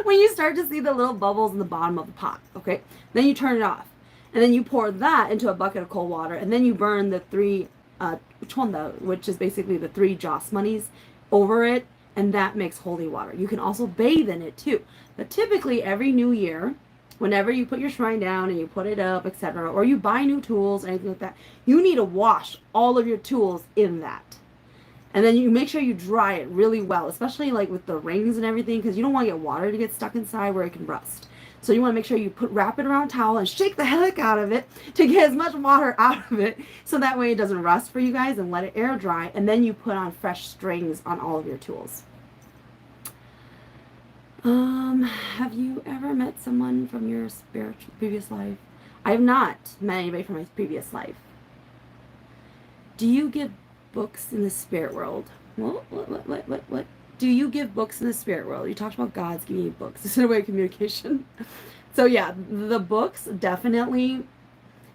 When you start to see the little bubbles in the bottom of the pot, okay? Then you turn it off. And then you pour that into a bucket of cold water. And then you burn the 3 chonda, which is basically the 3 joss monies, over it. And that makes holy water. You can also bathe in it too. But typically every new year, whenever you put your shrine down and you put it up, etc., or you buy new tools, anything like that, you need to wash all of your tools in that. And then you make sure you dry it really well, especially with the rings and everything, because you don't want to get water to get stuck inside where it can rust. So you want to make sure you wrap it around a towel and shake the heck out of it to get as much water out of it, so that way it doesn't rust for you guys, and let it air dry. And then you put on fresh strings on all of your tools. Have you ever met someone from your spiritual previous life? I have not met anybody from my previous life. Do you give books in the spirit world? What? Do you give books in the spirit world? You talked about gods giving you books. This is a way of communication. So yeah, the books, definitely.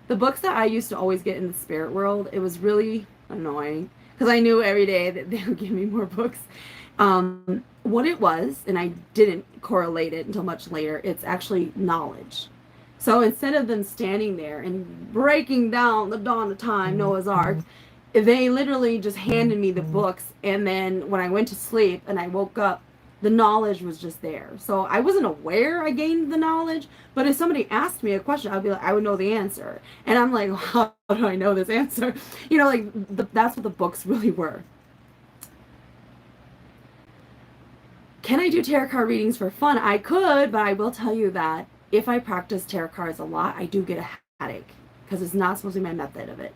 The books that I used to always get in the spirit world, it was really annoying because I knew every day that they would give me more books. What it was, and I didn't correlate it until much later, it's actually knowledge. So instead of them standing there and breaking down the dawn of time, Noah's Ark, they literally just handed me the books, and then when I went to sleep and I woke up, the knowledge was just there. So I wasn't aware I gained the knowledge, but if somebody asked me a question, I'd be like, I would know the answer. And I'm like, how do I know this answer? That's what the books really were. Can I do tarot card readings for fun? I could, but I will tell you that if I practice tarot cards a lot, I do get a headache because it's not supposed to be my method of it.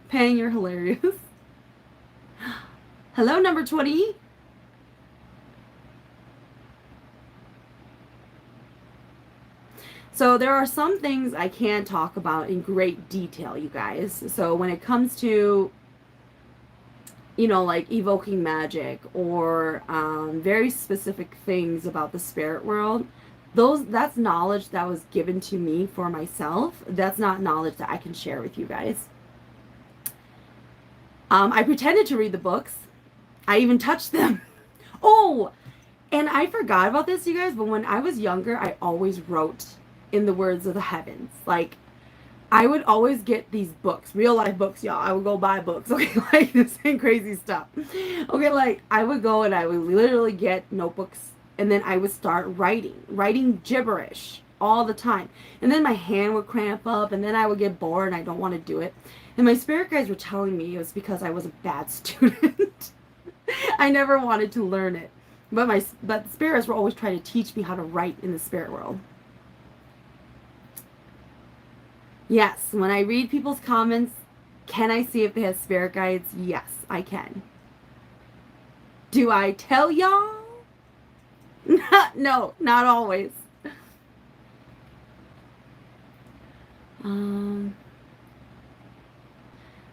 Pang, you're hilarious. Hello, number 20. So there are some things I can't talk about in great detail, you guys. So when it comes to, you know, like evoking magic or very specific things about the spirit world, that's knowledge that was given to me for myself. That's not knowledge that I can share with you guys. I pretended to read the books. I even touched them. Oh, and I forgot about this, you guys, but when I was younger, I always wrote in the words of the heavens. Like, I would always get these books, real life books, y'all. I would go buy books, okay? Like, this ain't crazy stuff. Okay, like, I would go and I would literally get notebooks, and then I would start writing gibberish all the time. And then my hand would cramp up, and then I would get bored, and I don't want to do it. And my spirit guides were telling me it was because I was a bad student. I never wanted to learn it. But the spirits were always trying to teach me how to write in the spirit world. Yes, when I read people's comments, can I see if they have spirit guides? Yes, I can. Do I tell y'all? No, not always. When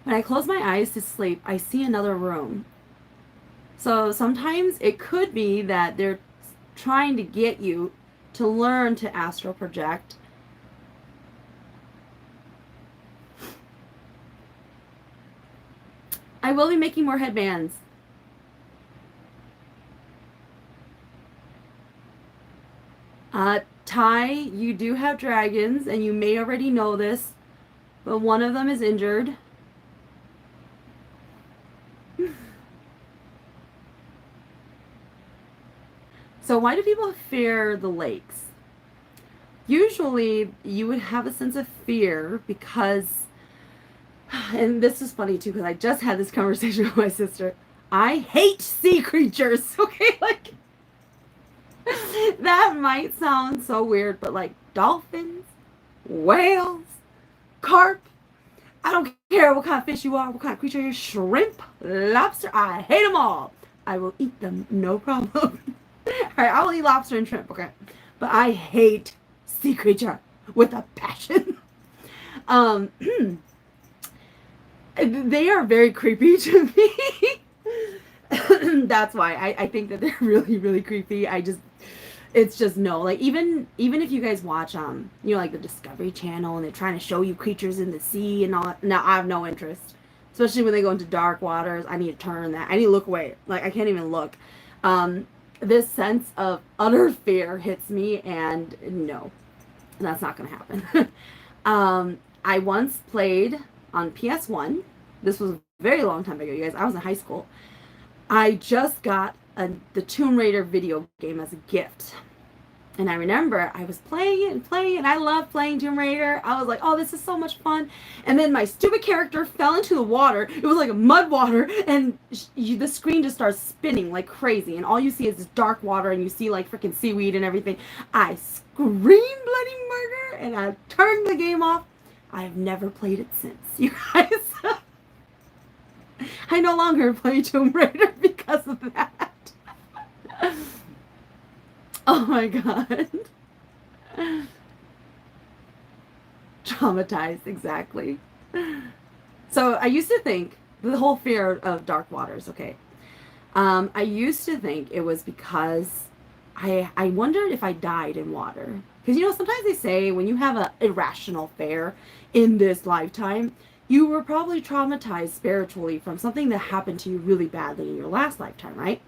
I close my eyes to sleep, I see another room. So sometimes it could be that they're trying to get you to learn to astral project. I will be making more headbands. Ty, you do have dragons, and you may already know this, but one of them is injured. So why do people fear the lakes? Usually you would have a sense of fear because, and this is funny too, because I just had this conversation with my sister. I hate sea creatures, okay? Like, that might sound so weird, but like dolphins, whales, carp, I don't care what kind of fish you are, what kind of creature you're, shrimp, lobster, I hate them all. I will eat them, no problem. Alright, I will eat lobster and shrimp, okay? But I hate sea creature with a passion. They are very creepy to me. That's why I think that they're really, really creepy. It's just no. Like, even if you guys watch, you know, like the Discovery Channel, and they're trying to show you creatures in the sea and all that, no, I have no interest. Especially when they go into dark waters, I need to turn that. I need to look away. Like, I can't even look. This sense of utter fear hits me, and no, that's not going to happen. I once played on PS1. This was a very long time ago, you guys. I was in high school. I just got the Tomb Raider video game as a gift. And I remember I was playing it and playing it, and I love playing Tomb Raider. I was like, oh, this is so much fun. And then my stupid character fell into the water. It was like a mud water, and the screen just starts spinning like crazy. And all you see is this dark water, and you see like freaking seaweed and everything. I screamed bloody murder, and I turned the game off. I've never played it since, you guys. I no longer play Tomb Raider because of that. Oh my god. Traumatized, exactly. So I used to think, the whole fear of dark waters, okay. I used to think it was because I wondered if I died in water. Because, you know, sometimes they say when you have an irrational fear in this lifetime, you were probably traumatized spiritually from something that happened to you really badly in your last lifetime, right?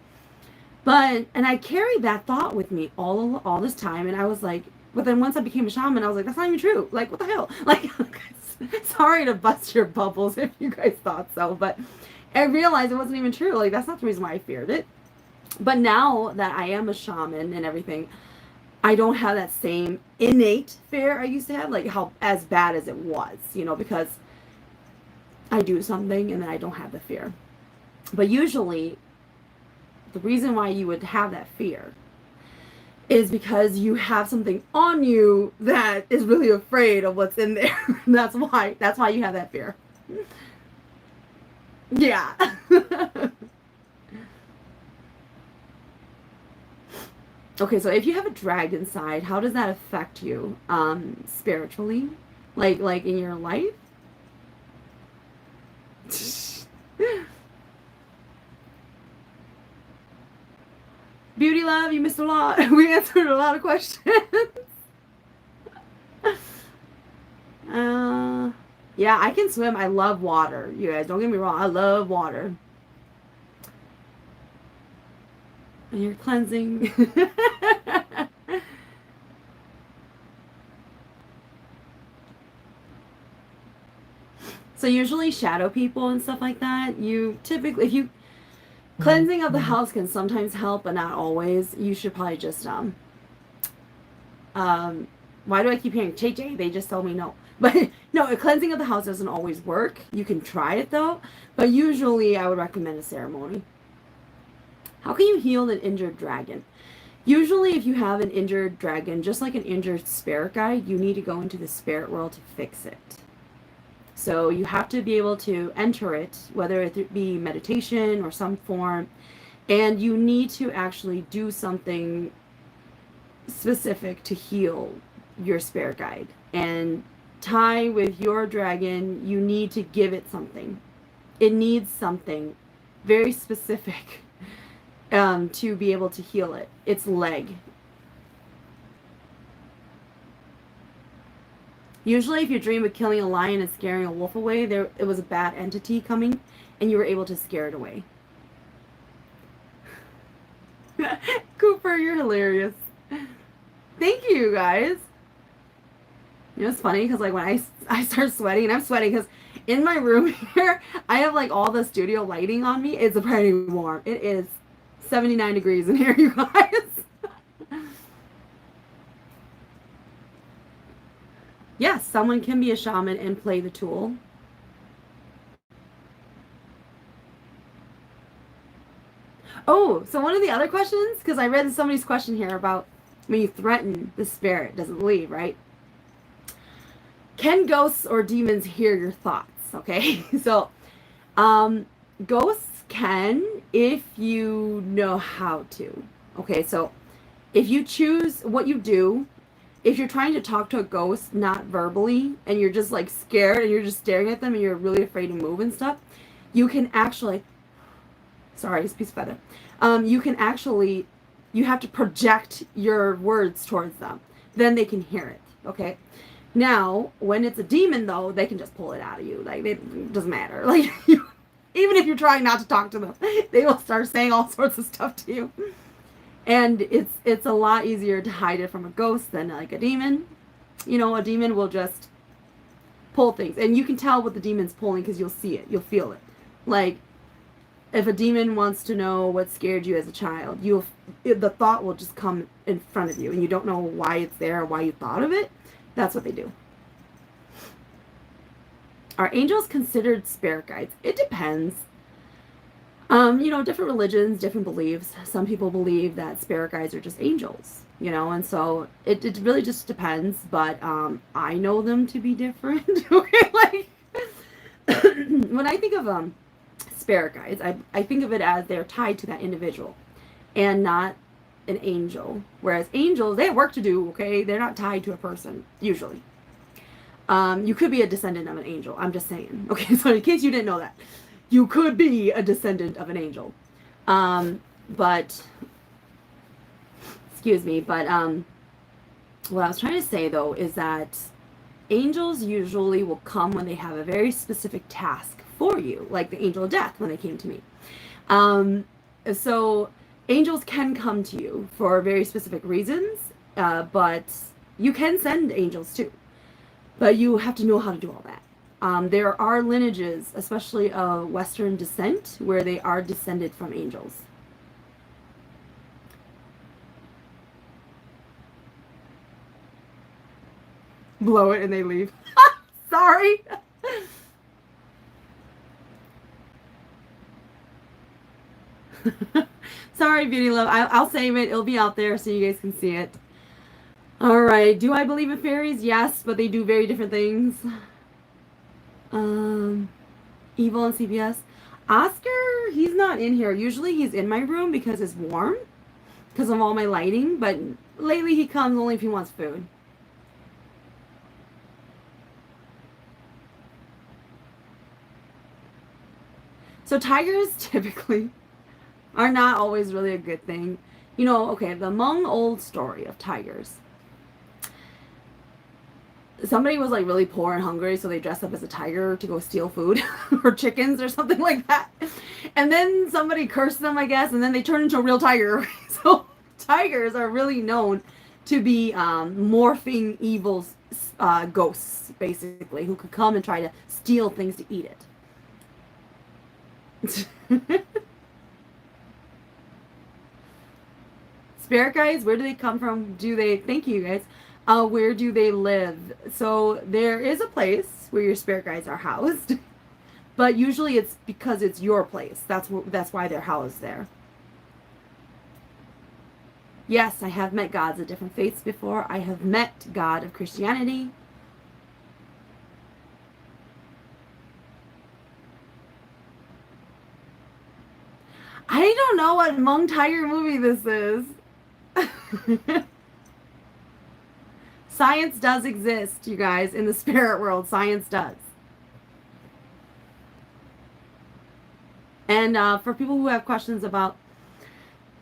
And I carried that thought with me all this time, and I was like, but then once I became a shaman, I was like, that's not even true. Like, what the hell? Like, sorry to bust your bubbles if you guys thought so, but I realized it wasn't even true. Like, that's not the reason why I feared it. But now that I am a shaman and everything, I don't have that same innate fear I used to have, like how as bad as it was, you know, because I do something and then I don't have the fear. But usually the reason why you would have that fear is because you have something on you that is really afraid of what's in there. That's why you have that fear. Yeah. Okay, so if you have a dragon side, how does that affect you spiritually? Like in your life? Beauty love, you missed a lot. We answered a lot of questions. uh yeah, I can swim. I love water. You guys, don't get me wrong. I love water. And you're cleansing. So usually shadow people and stuff like that, you typically, if you, cleansing of the house can sometimes help, but not always. You should probably just, why do I keep hearing JJ? They just told me no. But no, a cleansing of the house doesn't always work. You can try it though, but usually I would recommend a ceremony. How can you heal an injured dragon? Usually if you have an injured dragon, just like an injured spirit guide, you need to go into the spirit world to fix it. So you have to be able to enter it, whether it be meditation or some form, and you need to actually do something specific to heal your spirit guide. And tie with your dragon, you need to give it something. It needs something very specific to be able to heal it. Its leg. Usually if you dream of killing a lion and scaring a wolf away, it was a bad entity coming, and you were able to scare it away. Cooper, you're hilarious. Thank you, guys. You know, it's funny because like when I start sweating, and I'm sweating because in my room here, I have like all the studio lighting on me. It's pretty warm. It is 79 degrees in here, you guys. Yes, someone can be a shaman and play the tool. Oh, so one of the other questions, because I read somebody's question here about when you threaten the spirit, doesn't leave, right? Can ghosts or demons hear your thoughts? Okay, so ghosts can if you know how to. Okay, so if you choose what you do, if you're trying to talk to a ghost not verbally and you're just like scared and you're just staring at them and you're really afraid to move and stuff, you can actually, sorry, it's a piece of feather. You can actually, you have to project your words towards them. Then they can hear it, okay? Now, when it's a demon though, they can just pull it out of you. Like, it doesn't matter. Like, even if you're trying not to talk to them, they will start saying all sorts of stuff to you. And it's a lot easier to hide it from a ghost than like a demon. You know, a demon will just pull things. And you can tell what the demon's pulling because you'll see it. You'll feel it. Like, if a demon wants to know what scared you as a child, the thought will just come in front of you. And you don't know why it's there or why you thought of it. That's what they do. Are angels considered spirit guides? It depends. You know, different religions, different beliefs. Some people believe that spirit guides are just angels, you know, and so it really just depends, but I know them to be different. Okay, like when I think of spirit guides, I think of it as they're tied to that individual and not an angel. Whereas angels, they have work to do, okay? They're not tied to a person, usually. You could be a descendant of an angel. I'm just saying. Okay, so in case you didn't know that. You could be a descendant of an angel. But, excuse me, but what I was trying to say, though, is that angels usually will come when they have a very specific task for you, like the angel of death when they came to me. So angels can come to you for very specific reasons, but you can send angels too. But you have to know how to do all that. There are lineages, especially of Western descent, where they are descended from angels. Blow it and they leave. Sorry. Sorry, Beauty Love. I'll save it. It'll be out there so you guys can see it. All right. Do I believe in fairies? Yes, but they do very different things. Evil and CPS. Oscar, he's not in here. Usually he's in my room because it's warm, because of all my lighting, but lately he comes only if he wants food. So tigers typically are not always really a good thing. You know, okay, the Hmong old story of tigers. Somebody was like really poor and hungry, so they dressed up as a tiger to go steal food or chickens or something like that. And then somebody cursed them, I guess, and then they turned into a real tiger. So tigers are really known to be morphing evil ghosts, basically, who could come and try to steal things to eat it. Spirit guides, where do they come from? Thank you guys. Where do they live? So there is a place where your spirit guides are housed, but usually it's because it's your place. That's why they're housed there. Yes, I have met gods of different faiths before. I have met God of Christianity. I don't know what Hmong tiger movie this is. Science does exist, you guys, in the spirit world. Science does. And for people who have questions about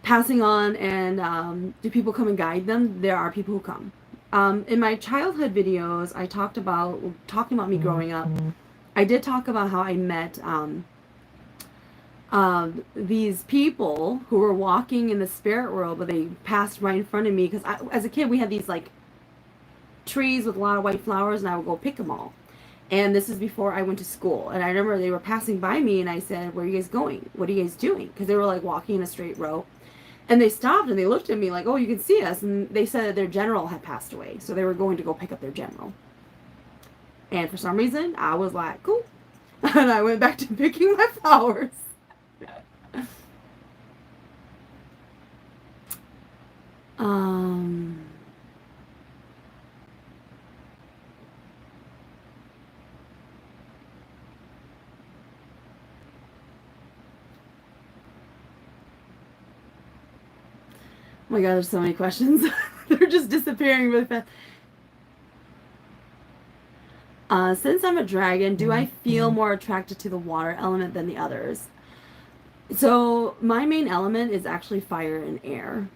passing on and do people come and guide them, there are people who come. In my childhood videos, I talking about me growing up. I did talk about how I met these people who were walking in the spirit world, but they passed right in front of me because as a kid we had these like trees with a lot of white flowers, and I would go pick them all. And this is before I went to school, and I remember they were passing by me, and I said, "Where are you guys going? What are you guys doing?" Because they were like walking in a straight row, and they stopped and they looked at me like, "Oh, you can see us," and they said that their general had passed away, so they were going to go pick up their general. And for some reason, I was like, "Cool," and I went back to picking my flowers. Oh my god, there's so many questions. They're just disappearing really fast. Since I'm a dragon, do I feel more attracted to the water element than the others? So my main element is actually fire and air.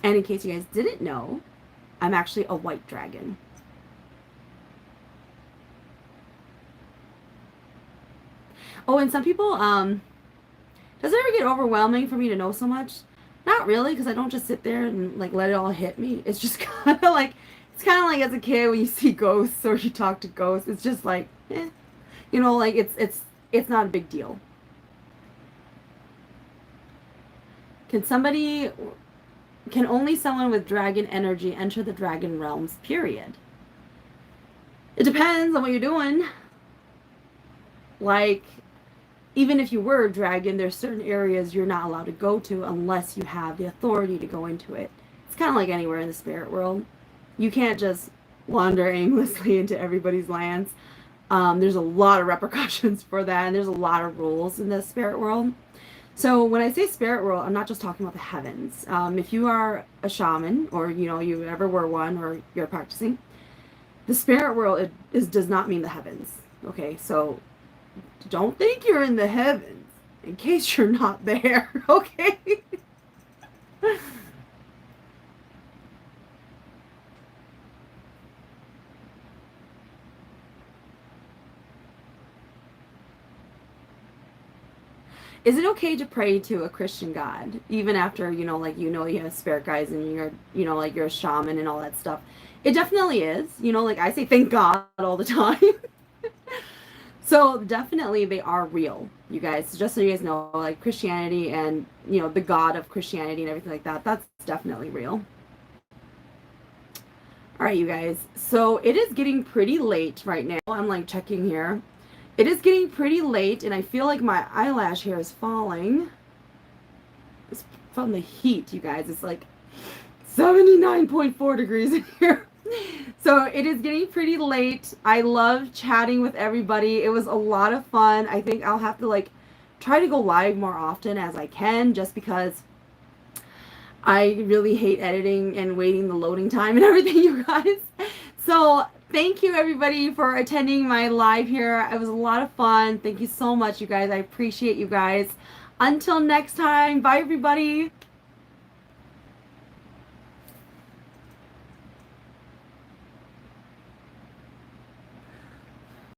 And in case you guys didn't know, I'm actually a white dragon. Oh, and some people, does it ever get overwhelming for me to know so much? Not really, because I don't just sit there and like let it all hit me. It's just kind of like, it's kind of like as a kid when you see ghosts or you talk to ghosts. It's just like, you know, like it's not a big deal. Can only someone with dragon energy enter the dragon realms, period? It depends on what you're doing. Like, even if you were a dragon, there's certain areas you're not allowed to go to unless you have the authority to go into it. It's kind of like anywhere in the spirit world. You can't just wander aimlessly into everybody's lands. There's a lot of repercussions for that, and there's a lot of rules in the spirit world. So when I say spirit world, I'm not just talking about the heavens. If you are a shaman, or you ever were one, or you're practicing, the spirit world does not mean the heavens. Okay, so don't think you're in the heavens in case you're not there. Okay. Is it okay to pray to a Christian God even after you have spirit guides and you're a shaman and all that stuff? It definitely is. Like I say thank God all the time. So definitely they are real, you guys. Just so you guys know, like Christianity and the God of Christianity and everything like that, that's definitely real. All right, you guys. So it is getting pretty late right now. I'm like checking here. It is getting pretty late, and I feel like my eyelash hair is falling. It's from the heat, you guys. It's like 79.4 degrees in here. So it is getting pretty late. I love chatting with everybody. It was a lot of fun. I think I'll have to like try to go live more often as I can, just because I really hate editing and waiting the loading time and everything, you guys. So thank you everybody for attending my live here. It was a lot of fun. Thank you so much, you guys. I appreciate you guys. Until next time, bye everybody.